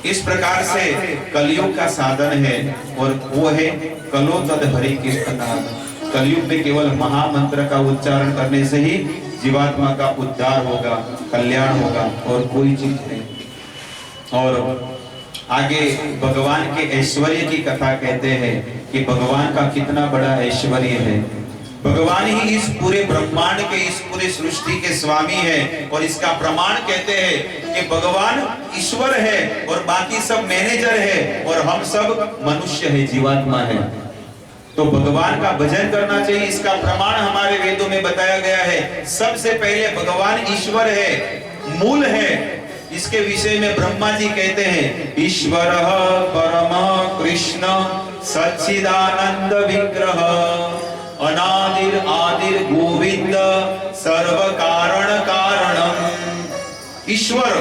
[SPEAKER 1] इस प्रकार से कलयुग का साधन है, और वो है कलो तद हरि कीर्तनाद। कलयुग में केवल महामंत्र का उच्चारण करने से ही जीवात्मा का उद्धार होगा, कल्याण होगा, और कोई चीज नहीं। और आगे भगवान के ऐश्वर्य की कथा कहते हैं कि भगवान का कितना बड़ा ऐश्वर्य है। भगवान ही इस पूरे ब्रह्मांड के, इस पूरे सृष्टि के स्वामी है, और इसका प्रमाण कहते हैं कि भगवान ईश्वर है और बाकी सब मैनेजर है, और हम सब मनुष्य है, जीवात्मा है। तो भगवान का भजन करना चाहिए, इसका प्रमाण हमारे वेदों में बताया गया है। सबसे पहले भगवान ईश्वर है, मूल है। इसके विषय में ब्रह्मा जी कहते हैं, ईश्वर परम कृष्ण सच्चिदानंद विग्रह अनादिर आदिर गोविंद सर्व कारण कारणम। ईश्वर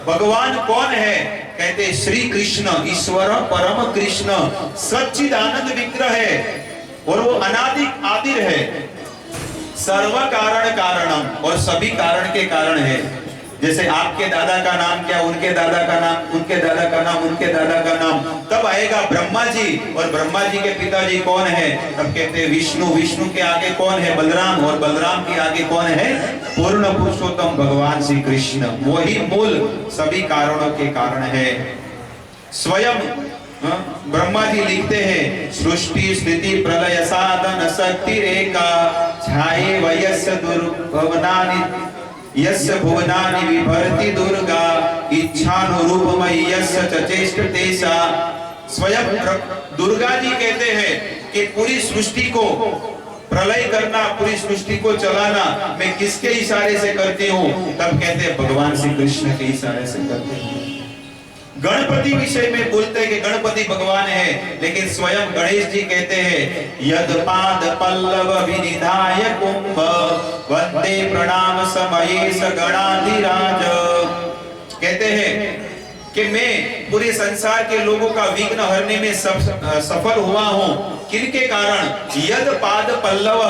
[SPEAKER 1] भगवान कौन है? कहते श्री कृष्ण, ईश्वर परम कृष्ण सच्चिदानंद विग्रह है और वो अनादि आदिर है, सर्व कारण कारणम और सभी कारण के कारण है। जैसे आपके दादा का नाम क्या, उनके दादा का नाम, उनके दादा का नाम, उनके दादा का नाम, तब आएगा ब्रह्मा जी, और ब्रह्मा जी के पिताजी कौन है? तब कहते हैं विष्णु, विष्णु के आगे कौन है? बलराम, और बलराम के आगे कौन है? पूर्ण पुरुषोत्तम भगवान श्री कृष्ण। वही मूल सभी कारणों के कारण है। स्वयं ब्रह्मा जी लिखते हैं सृष्टि स्थिति प्रलय साधन शक्ति रेखा छाये वयस्य दुर्भवनानि यस्य भुवनानि विभरति दुर्गा इच्छानुरूपमयि यस्य चेष्टते सा। स्वयं दुर्गा जी कहते हैं कि पूरी सृष्टि को प्रलय करना, पूरी सृष्टि को चलाना मैं किसके इशारे से करती हूँ? तब कहते हैं भगवान श्री कृष्ण के इशारे से करते हैं। गणपति विषय में बोलते हैं कि गणपति भगवान है, लेकिन स्वयं गणेश जी कहते हैं यद पाद पल्लव विनिधाय कुंभ वंदे प्रणाम समयेश गणाधिराज। कहते हैं कि मैं पूरे संसार के लोगों का विघ्न हरने में सफल हुआ हूँ। किनके कारण? यद पाद पल्लव,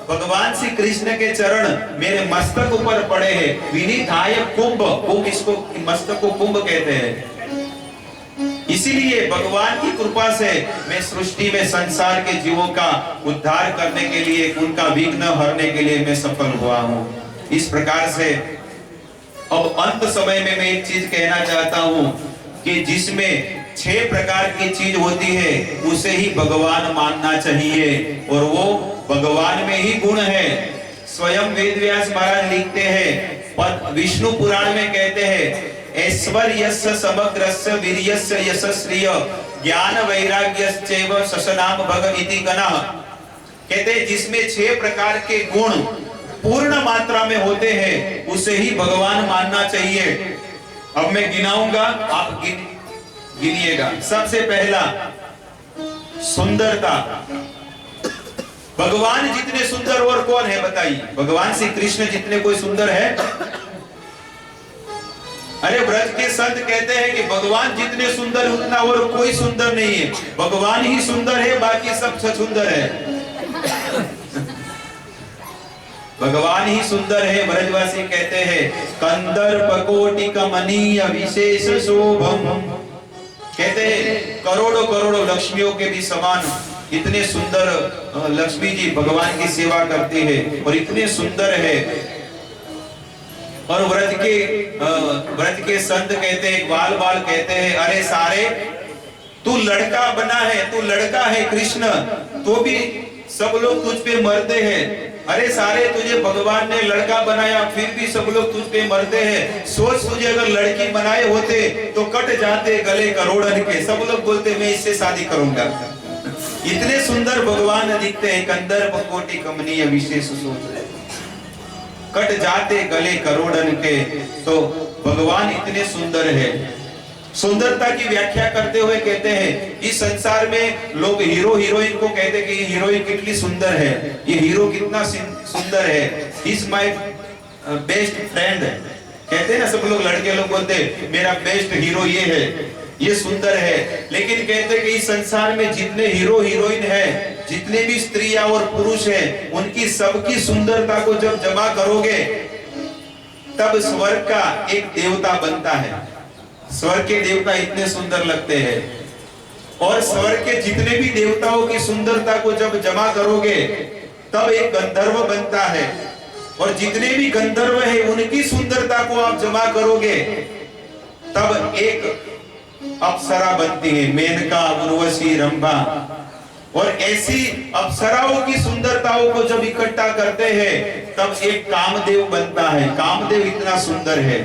[SPEAKER 1] भगवान श्री कृष्ण के चरण मेरे मस्तक ऊपर पड़े हैं। विनिधाय कुंभ, कुंभ इसको मस्तक को कुंभ कहते हैं। इसीलिए भगवान की कृपा से मैं सृष्टि में संसार के जीवों का उद्धार करने के लिए, उनका विघ्न हरने के लिए मैं सफल हुआ हूँ। इस प्रकार से अब अंत समय में मैं एक चीज कहना चाहता हूँ कि जिसमें 6 प्रकार की चीज होती है उसे ही भगवान मानना चाहिए, और वो भगवान में ही गुण है। स्वयं वेद व्यास महाराज लिखते हैं, विष्णु पुराण में कहते हैं ऐश्वर्यस्य समग्रस्य वीर्यस्य यशस्रिय ज्ञान वैराग्यश्चैव ससनाम भग इति गणः। कहते हैं जिसमें 6 प्रकार के गुण पूर्ण मात्रा में होते हैं उसे ही भगवान मानना चाहिए। अब मैं गिनाऊंगा, आप गिनिएगा। सबसे पहला सुंदरता। भगवान जितने सुंदर और कौन है बताइए? भगवान श्री कृष्ण जितने कोई सुंदर है? अरे ब्रज के संत कहते हैं कि भगवान जितने सुंदर उतना और कोई सुंदर नहीं है, भगवान ही सुंदर है, बाकी सब सुंदर है। भगवान ही सुंदर है। ब्रजवासी कहते हैं कंदर्प कोटि कमनीय विशेष शोभम। कहते हैं करोड़ों करोड़ों लक्ष्मियों के भी समान इतने सुंदर लक्ष्मी जी भगवान की सेवा करती है और इतने सुंदर है। और व्रज के संत कहते हैं, बाल बाल कहते हैं अरे सारे तू लड़का बना है, तू लड़का है कृष्ण, तो भी सब लोग तुझ पे मरते हैं। अरे सारे तुझे भगवान ने लड़का बनाया फिर भी सब लोग तुझ पे मरते हैं। सोच तुझे अगर लड़की बनाए होते तो कट जाते गले करोड़न के। सब लोग बोलते मैं इससे शादी करूंगा। इतने सुंदर भगवान दिखते हैं। कंदर्प कोटि कमनीय विशेष सोच, कट जाते गले करोड़न के। तो भगवान इतने सुंदर है। सुंदरता की व्याख्या करते हुए कहते हैं इस संसार में लोग हीरो हीरोइन को कहते हैं कि ये हीरोइन कितनी सुंदर है, ये हीरो कितना सुंदर है, इज माय बेस्ट फ्रेंड। कहते हैं ना सब लोग, लड़के लोग बोलते हैं मेरा बेस्ट हीरो ये है, ये सुंदर है। लेकिन कहते हैं कि इस संसार में जितने हीरो हीरोइन है, जितने भी स्त्रियां और पुरुष हैं, उनकी सबकी सुंदरता को जब जमा करोगे तब स्वर्ग का एक देवता बनता है। स्वर्ग के देवता इतने सुंदर लगते हैं। और स्वर्ग के जितने भी देवताओं की सुंदरता को जब जमा करोगे तब एक गंधर्व बनता है। और जितने भी गंधर्व है उनकी सुंदरता को आप जमा करोगे तब एक अप्सरा बनती है, मेनका, उर्वशी, रंभा। और ऐसी अप्सराओं की सुंदरताओं को जब इकट्ठा करते हैं तब एक कामदेव बनता है। कामदेव इतना सुंदर है।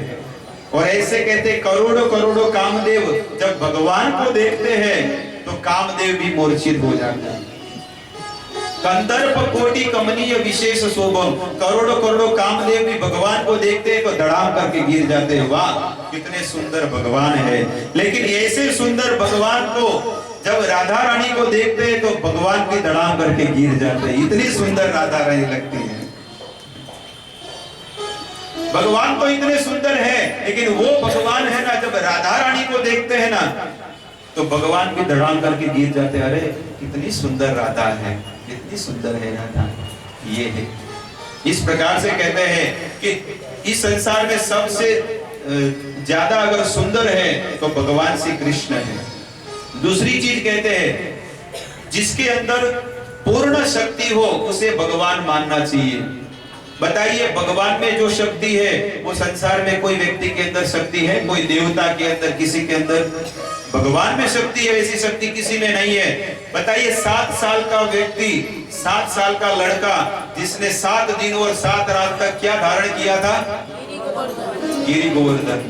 [SPEAKER 1] और ऐसे कहते करोड़ों करोड़ों कामदेव जब भगवान को देखते हैं तो कामदेव भी मूर्छित हो जाते हैं। कंदर्प कोटि कमनीय विशेष शोभम। करोड़ों करोड़ों कामदेव भी भगवान को देखते हैं तो धड़ाम करके गिर जाते हैं। वाह कितने सुंदर भगवान है। लेकिन ऐसे सुंदर भगवान को जब राधा रानी को देखते हैं तो भगवान की धड़ाम करके गिर जाते हैं, इतनी सुंदर राधा रानी लगती है। भगवान तो इतने सुंदर है, लेकिन वो भगवान है ना, जब राधा रानी को देखते हैं ना तो भगवान की धड़ाम करके गिर जाते हैं। अरे कितनी सुंदर राधा है, कितनी सुंदर है राधा। ये है, इस प्रकार से कहते हैं कि इस संसार में सबसे ज्यादा अगर सुंदर है तो भगवान श्री कृष्ण है। दूसरी चीज कहते हैं जिसके अंदर पूर्ण शक्ति हो उसे भगवान मानना चाहिए। बताइए भगवान में जो शक्ति है वो संसार में कोई व्यक्ति के अंदर शक्ति है? कोई देवता के अंदर, किसी के अंदर? भगवान में शक्ति है, ऐसी शक्ति किसी में नहीं है। बताइए 7 साल का व्यक्ति, 7 साल का लड़का जिसने 7 दिन और 7 रात तक क्या धारण किया था? गिरि गोवर्धन।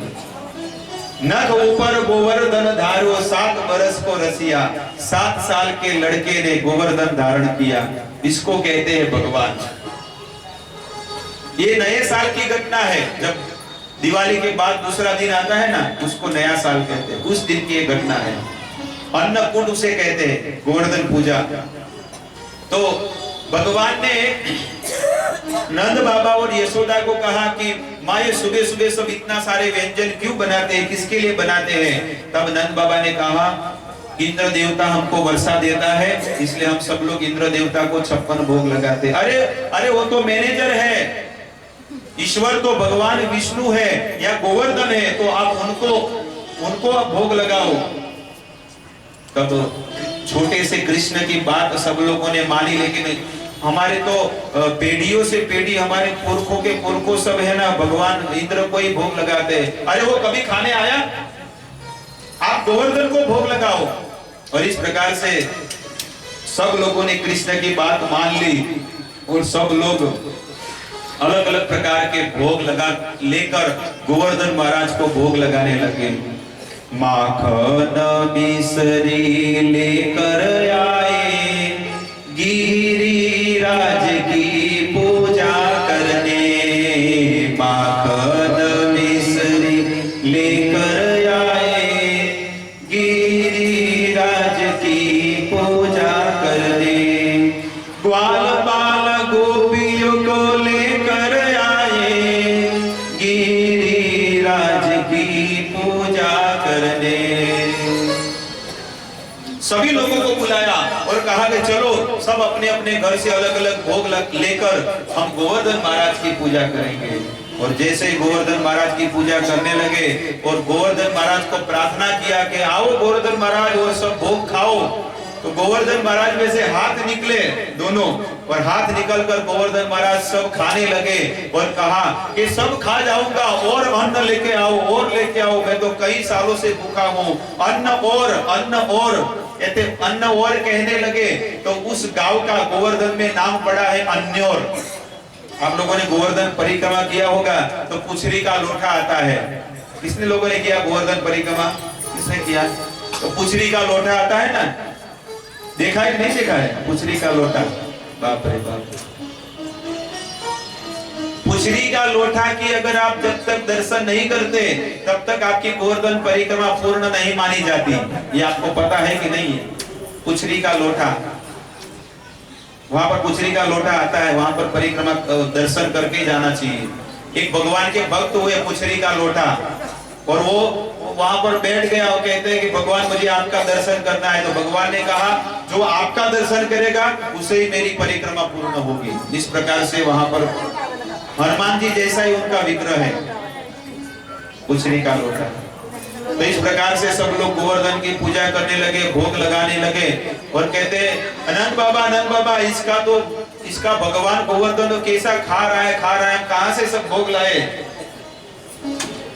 [SPEAKER 1] नख ऊपर गोवर्धन धारो 7 बरस को रसिया। 7 साल के लड़के ने गोवर्धन धारण किया, इसको कहते हैं भगवान। ये नए साल की घटना है, जब दिवाली के बाद दूसरा दिन आता है ना, उसको नया साल कहते हैं। उस दिन की ये घटना है, अन्नकूट उसे कहते हैं, गोवर्धन पूजा। तो भगवान ने नंद बाबा और यशोदा को कहा कि माँ ये सुबह सुबह सब इतना सारे व्यंजन क्यों बनाते हैं, किसके लिए बनाते हैं? तब नंद बाबा ने कहा इंद्र देवता हमको वर्षा देता है, इसलिए हम सब लोग इंद्र देवता को 56 भोग लगाते हैं। अरे अरे वो तो मैनेजर है, ईश्वर तो भगवान विष्णु है या गोवर्धन है, तो आप उनको आप भोग लगाओ। तब छोटे से कृष्ण की बात सब लोगों ने मानी, लेकिन हमारे तो पीढ़ियों से पीढ़ी, हमारे पुरखों के पुरखों सब है ना, भगवान इंद्र को ही भोग लगाते हैं। अरे वो कभी खाने आया? आप गोवर्धन को भोग लगाओ। और इस प्रकार से सब लोगों ने कृष्ण की बात मान ली और सब लोग अलग अलग प्रकार के भोग लगा लेकर गोवर्धन महाराज को भोग लगाने लगे। माखन मिश्री लेकर आए गिरिराज की पूजा करने। माखन मिश्री लेकर आए गिरिराज की पूजा करने। ग्वाल बाल गोपियों को लेकर आए गिरिराज की पूजा करने। सभी लोगों को बुलाया और कहा कि चलो सब अपने अपने घर से अलग अलग भोग लेकर हम गोवर्धन महाराज की पूजा करेंगे। और जैसे ही गोवर्धन महाराज की पूजा करने लगे और गोवर्धन महाराज को प्रार्थना किया कि आओ गोवर्धन महाराज और सब भोग खाओ, तो गोवर्धन महाराज में से हाथ निकले दोनों, और हाथ निकलकर गोवर्धन महाराज सब खाने लगे और कहा कि सब खा जाऊंगा और अन्न लेके आओ और लेके आओ, मैं तो कई सालों से भूखा हूँ। अन्न और अन्न और कहने लगे तो उस गांव का गोवर्धन में नाम पड़ा है अन्योर। आप लोगों ने गोवर्धन परिक्रमा किया होगा तो पुछरी का लोटा आता है। किसने लोगों ने किया गोवर्धन परिक्रमा? किसने किया? तो पुछरी का लोटा आता है ना, देखा है कि नहीं देखा है? पुछरी का लोटा, बाप रे बाप। पुछरी का लोटा की अगर आप जब तक दर्शन नहीं करते तब तक आपकी गोवर्धन परिक्रमा पूर्ण नहीं मानी जाती। ये आपको पता है कि नहीं है? पुछरी का लोटा, वहां पर पुछरी का लोटा आता है, वहां पर परिक्रमा दर्शन करके जाना चाहिए। एक भगवान के भक्त हुए पुछरी का लोटा, और वो वहां पर बैठ गया और कहते हैं कि भगवान मुझे आपका दर्शन करना है। तो भगवान ने कहा जो आपका दर्शन करेगा उसे ही मेरी परिक्रमा पूर्ण होगी। इस प्रकार से वहां पर हनुमान जी जैसा ही उनका विग्रह है, पुछरी का लोटा। तो इस प्रकार से सब लोग गोवर्धन की पूजा करने लगे, भोग लगाने लगे और कहते अनंत बाबा इसका भगवान गोवर्धन कैसा खा रहा है, कहां से सब भोग लाए?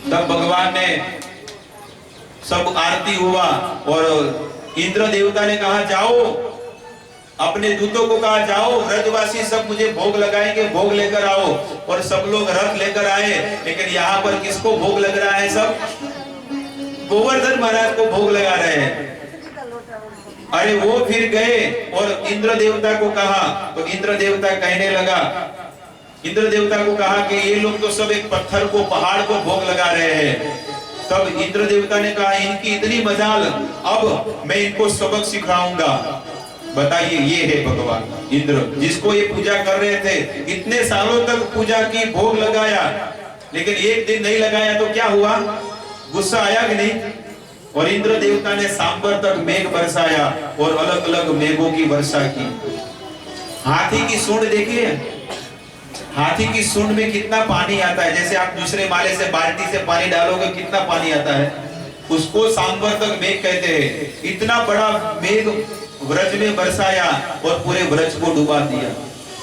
[SPEAKER 1] तब भगवान ने सब आरती हुआ और इंद्र देवता ने कहा जाओ, अपने दूतों को कहा जाओ ब्रजवासी सब मुझे भोग लगाएंगे, भोग लेकर आओ। और सब लोग रथ लेकर आए, लेकिन यहाँ पर किसको भोग लग रहा है? सब गोवर्धन महाराज को भोग लगा रहे हैं। अरे वो फिर गए और इंद्र देवता को कहा, तो इंद्र देवता कहने लगा, इंद्र देवता को कहा कि ये लोग तो सब एक पत्थर को, पहाड़ को भोग लगा रहे हैं। तब इंद्र देवता ने कहा इनकी इतनी मजाल, अब मैं इनको सबक सिखाऊंगा। बताइए, ये है भगवान इंद्र, जिसको ये पूजा कर रहे थे, इतने सालों तक पूजा की, भोग लगाया, लेकिन एक दिन नहीं लगाया तो क्या हुआ? गुस्सा आया कि नहीं? और इंद्र देवता ने सांबर तक मेघ बरसाया और अलग अलग मेघों की वर्षा की। हाथी की सूंड देखिए, हाथी की सूंड में कितना पानी आता है, जैसे आप दूसरे माले से बाल्टी से पानी डालोगे कितना पानी आता है, उसको सांबर तक मेघ कहते हैं। इतना बड़ा मेघ व्रज में बरसाया और पूरे व्रज को डुबा दिया,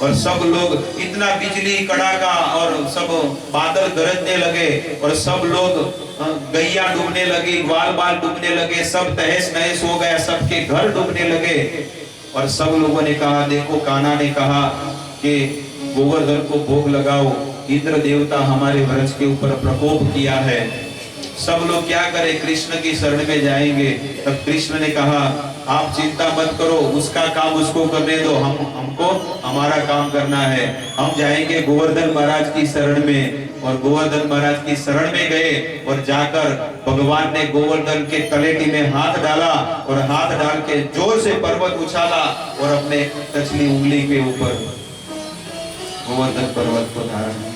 [SPEAKER 1] और सब लोग, इतना बिजली कड़ाका और सब बादल गरजने लगे, और सब लोग, गैया डूबने लगी, ग्वाल बाल डूबने लगे, सब तहस नहस हो गया, सबके घर डूबने लगे। और सब लोगों ने कहा, देखो कान्हा ने कहा कि गोवर्धन को भोग लगाओ, इंद्र देवता हमारे व्रज के ऊपर प्रकोप किया है, सब लोग क्या करें? कृष्ण की शरण में जाएंगे। तब कृष्ण ने कहा, आप चिंता मत करो, उसका काम उसको करने दो, हमको हमारा काम करना है। हम जाएंगे गोवर्धन महाराज की शरण में। और गोवर्धन महाराज की शरण में गए, और जाकर भगवान ने गोवर्धन के तलेटी में हाथ डाला, और हाथ डाल के जोर से पर्वत उछाला, और अपने टचली उंगली के ऊपर गोवर्धन पर्वत को धारण किया।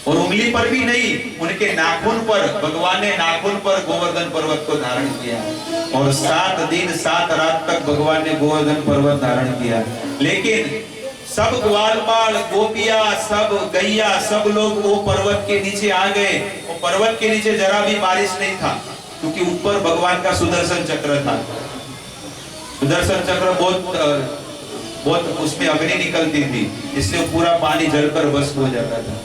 [SPEAKER 1] और उंगली पर भी नहीं, उनके नाखून पर, भगवान ने नाखून पर गोवर्धन पर्वत को धारण किया। और 7 दिन 7 रात तक भगवान ने गोवर्धन पर्वत धारण किया। लेकिन सब ग्वाल बाल, गोपिया, सब गैया, सब लोग वो पर्वत के नीचे आ गए। वो पर्वत के नीचे जरा भी बारिश नहीं था, क्योंकि ऊपर भगवान का सुदर्शन चक्र था। सुदर्शन चक्र बहुत उसमें अग्नि निकलती थी, इसलिए पूरा पानी जलकर भस्म हो जाता था।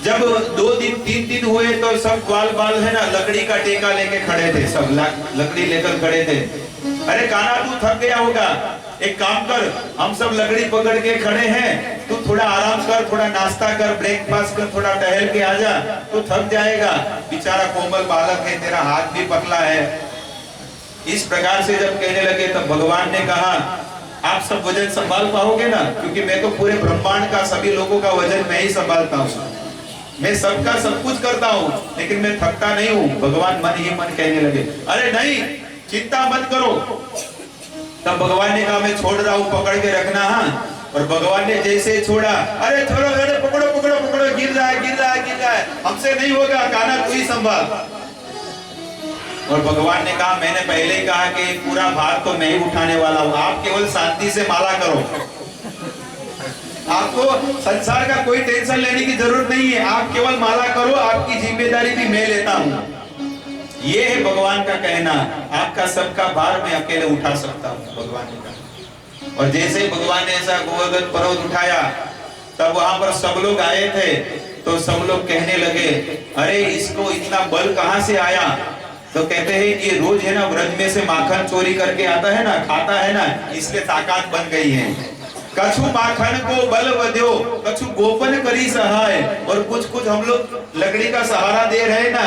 [SPEAKER 1] जब 2 दिन 3 दिन हुए तो सब ग्वाल बाल है ना, लकड़ी का टेका लेके खड़े थे, सब लकड़ी लेकर खड़े थे। अरे कान्हा, तू थक गया होगा, एक काम कर, हम सब लकड़ी पकड़ के खड़े हैं, तू थोड़ा आराम कर, थोड़ा नाश्ता कर, ब्रेकफास्ट कर, थोड़ा टहल के आजा, तू थक जाएगा। बेचारा कोमल बालक है, तेरा हाथ भी पतला है। इस प्रकार से जब कहने लगे, तब भगवान ने कहा, आप सब वजन संभाल पाओगे ना? क्योंकि मैं तो पूरे ब्रह्मांड का, सभी लोगों का वजन मैं ही संभालता हूँ, मैं सबका सब कुछ करता हूँ, लेकिन मैं थकता नहीं हूँ। भगवान मन ही मन कहने लगे, अरे नहीं, चिंता मत करो। तब भगवान ने कहा, मैं छोड़ रहा हूँ, पकड़ के रखना। हाँ, और भगवान ने जैसे छोड़ा, अरे छोड़ो, अरे पकड़ो पकड़ो पकड़ो, गिर रहा है गिर रहा है गिर रहा है, हमसे नहीं होगा, कान्हा तू ही संभाल। और भगवान ने कहा, मैंने पहले ही कहा कि पूरा भार तो मैं ही उठाने वाला हूँ, आप केवल शांति से माला करो, आपको संसार का कोई टेंशन लेने की जरूरत नहीं है, आप केवल माला करो, आपकी जिम्मेदारी भी मैं लेता हूँ। ये है भगवान का कहना, आपका सबका भार मैं अकेले उठा सकता हूँ, भगवान ने कहा। और जैसे ही भगवान ने ऐसा गोवर्धन पर्वत उठाया, तब वहां पर सब लोग आए थे, तो सब लोग कहने लगे, अरे इसको इतना बल कहाँ से आया? तो कहते हैं ये रोज है ना, व्रज में से माखन चोरी करके आता है ना, खाता है ना, इसलिए ताकत बन गई है। कछु माखन को बल बध्यो, कछु गोपन करी सहाय। और कुछ कुछ हम लोग लकड़ी का सहारा दे रहे हैं ना।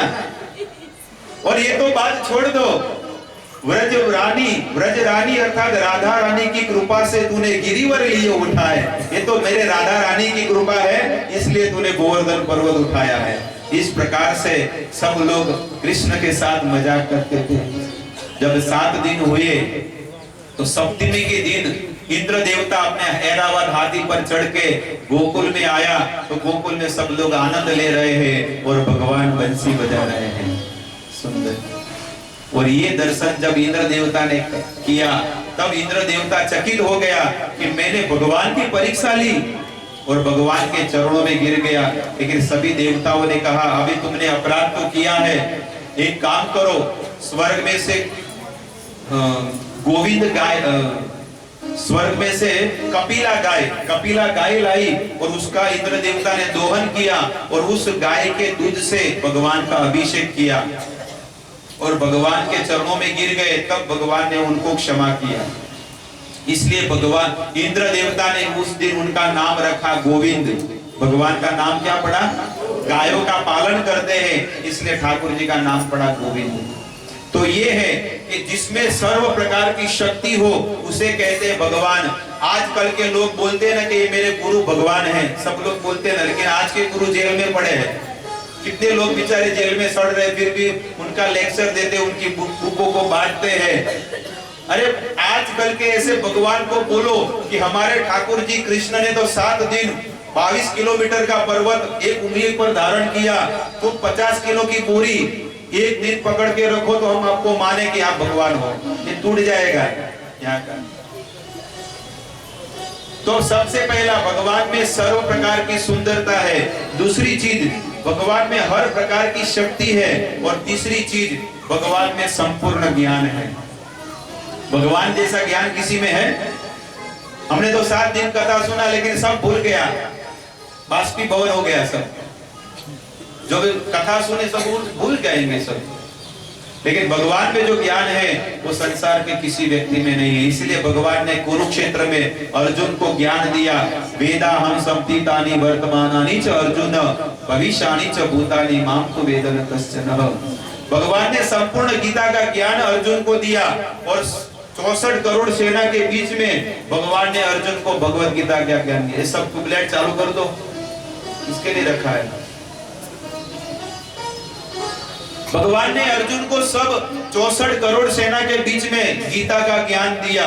[SPEAKER 1] और ये तो बात छोड़ दो, व्रज रानी अर्थात राधा रानी की कृपा से तूने गिरिवर लिए उठाए, ये तो मेरे राधा रानी की कृपा है, इसलिए तूने गोवर्धन पर्वत उठाया है। इस प्रकार से सब लोग कृष्ण के साथ मजाक करते थे। जब 7 दिन हुए तो सप्तमी के दिन इंद्र देवता अपने ऐरावत हाथी पर चढ़ के गोकुल में आया, तो गोकुल में सब लोग आनंद ले रहे हैं और भगवान बंसी बजा रहे हैं। सुंदर। और ये दर्शन जब इंद्र देवता ने किया, तब इंद्र देवता चकित हो गया कि मैंने भगवान की परीक्षा ली और भगवान के चरणों में गिर गया। लेकिन सभी देवताओं ने कहा, अभी तुमने अपराध तो किया है, एक काम करो, स्वर्ग में से गोविंद गाय, स्वर्ग में से कपिला गाय लाई और उसका इंद्र देवता ने दोहन किया और उस गाय के दूध से भगवान का अभिषेक किया और भगवान के चरणों में गिर गए। तब भगवान ने उनको क्षमा किया। इसलिए भगवान इंद्र देवता ने उस दिन उनका नाम रखा गोविंद। भगवान का नाम क्या पड़ा? गायों का पालन करते हैं, इसलिए ठाकुर जी का नाम पड़ा गोविंद। तो ये है कि जिसमें सर्व प्रकार की शक्ति हो उसे कहते हैं भगवान। आजकल के लोग बोलते हैं ना कि ये मेरे गुरु भगवान हैं, सब लोग बोलते हैं, लेकिन आज के गुरु जेल में पड़े हैं। कितने लोग बेचारे जेल में सड़ रहे, फिर भी उनका लेक्चर देते, उनकी बुकों को बांटते हैं। अरे आजकल के ऐसे भगवान को बोलो कि हमारे ठाकुर जी कृष्ण ने तो 7 दिन 22 किलोमीटर का पर्वत एक उंगली पर धारण किया, तो 50 किलो की बोरी एक दिन पकड़ के रखो तो हम आपको माने कि आप भगवान हो। ये टूट जाएगा यहाँ का। तो सबसे पहला, भगवान में सर्व प्रकार की सुंदरता है। दूसरी चीज, भगवान में हर प्रकार की शक्ति है। और तीसरी चीज, भगवान में संपूर्ण ज्ञान है। भगवान जैसा ज्ञान किसी में है? हमने तो 7 दिन कथा सुना, लेकिन सब भूल गया, बाष्पीभवन हो गया सब। जो भी कथा सुने सब भूल जाएंगे सब। लेकिन भगवान में जो ज्ञान है वो संसार के किसी व्यक्ति में नहीं है। इसलिए भगवान ने कुरुक्षेत्र में अर्जुन को ज्ञान दिया। वेदा हम संतीतानि वर्तमानानि च अर्जुन भविष्यानि च भूतानि माम तु वेद न कश्चन। भगवान ने संपूर्ण गीता का ज्ञान अर्जुन को दिया। और 64 करोड़ सेना के बीच में भगवान ने अर्जुन को भगवत गीता का ज्ञान दिया। सब ट्यूबलाइट चालू कर दो, इसके लिए रखा है। भगवान ने अर्जुन को सब 64 करोड़ सेना के बीच में गीता का ज्ञान दिया।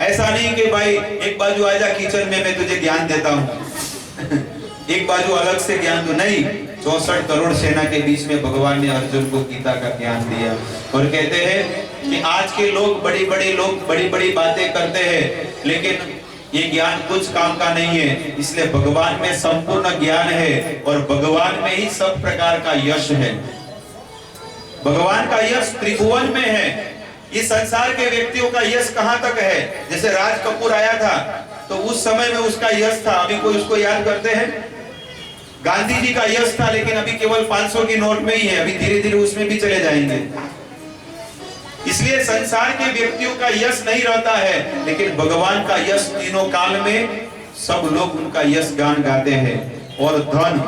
[SPEAKER 1] ऐसा नहीं कि भाई एक बाजू आजा किचन में, मैं तुझे ज्ञान देता हूं एक बाजू अलग से ज्ञान तो नहीं। 64 करोड़ सेना के बीच में भगवान ने अर्जुन को गीता का ज्ञान दिया। और कहते हैं कि आज के लोग बड़ी बड़ी बातें करते हैं, लेकिन ये ज्ञान कुछ काम का नहीं है। इसलिए भगवान में संपूर्ण ज्ञान है और भगवान में ही सब प्रकार का यश है। भगवान का यश त्रिभुवन में है। इस संसार के व्यक्तियों का यश कहां तक है? जैसे राज कपूर आया था तो उस समय में उसका यश था, अभी कोई उसको याद करते हैं? गांधी जी का यश था, लेकिन अभी केवल 500 की नोट में ही है, अभी धीरे धीरे उसमें भी चले जाएंगे। इसलिए संसार के व्यक्तियों का यश नहीं रहता है, लेकिन भगवान का यश तीनों काल में सब लोग उनका यश गान गाते हैं। और धन,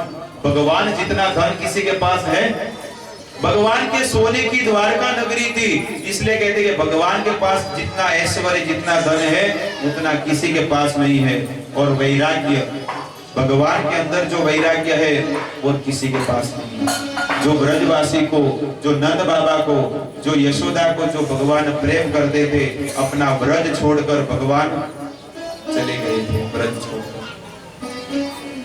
[SPEAKER 1] भगवान जितना धन किसी के पास है? भगवान के सोने की द्वारका नगरी थी, इसलिए कहते हैं कि भगवान के पास जितना ऐश्वर्य जितना धन है उतना किसी के पास नहीं है। और वैराग्य, भगवान के अंदर जो वैराग्य है वो किसी के पास नहीं है। जो ब्रजवासी को, जो नंद बाबा को, जो यशोदा को, जो भगवान प्रेम करते थे, अपना ब्रज छोड़कर भगवान चले गए थे, ब्रज छोड़कर।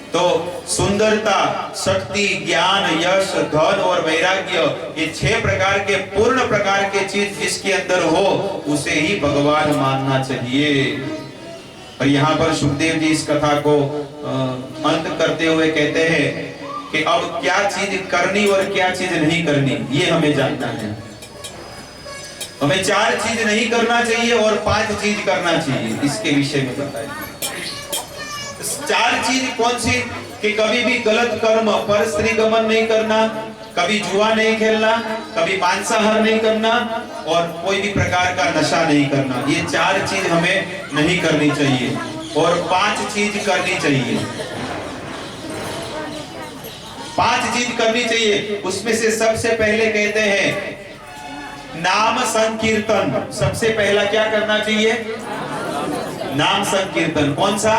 [SPEAKER 1] तो सुंदरता, शक्ति, ज्ञान, यश, धन और वैराग्य, ये 6 प्रकार के पूर्ण प्रकार के चीज जिसके अंदर हो उसे ही भगवान मानना चाहिए। और यहाँ पर सुखदेव जी इस कथा को अंत करते हुए कहते हैं कि अब क्या चीज करनी और क्या चीज नहीं करनी ये हमें जानना है। हमें 4 चीज नहीं करना चाहिए और 5 चीज करना चाहिए, इसके विषय में बताइए। 4 चीज कौन सी? कि कभी भी गलत कर्म, पर स्त्री गमन नहीं करना, कभी जुआ नहीं खेलना, कभी मांसाहार नहीं करना और कोई भी प्रकार का नशा नहीं करना। ये 4 चीज हमें नहीं करनी चाहिए और 5 चीज करनी चाहिए। 5 चीज करनी चाहिए। उसमें से सबसे पहले कहते हैं नाम संकीर्तन। सबसे पहला क्या करना चाहिए? नाम संकीर्तन। कौन सा?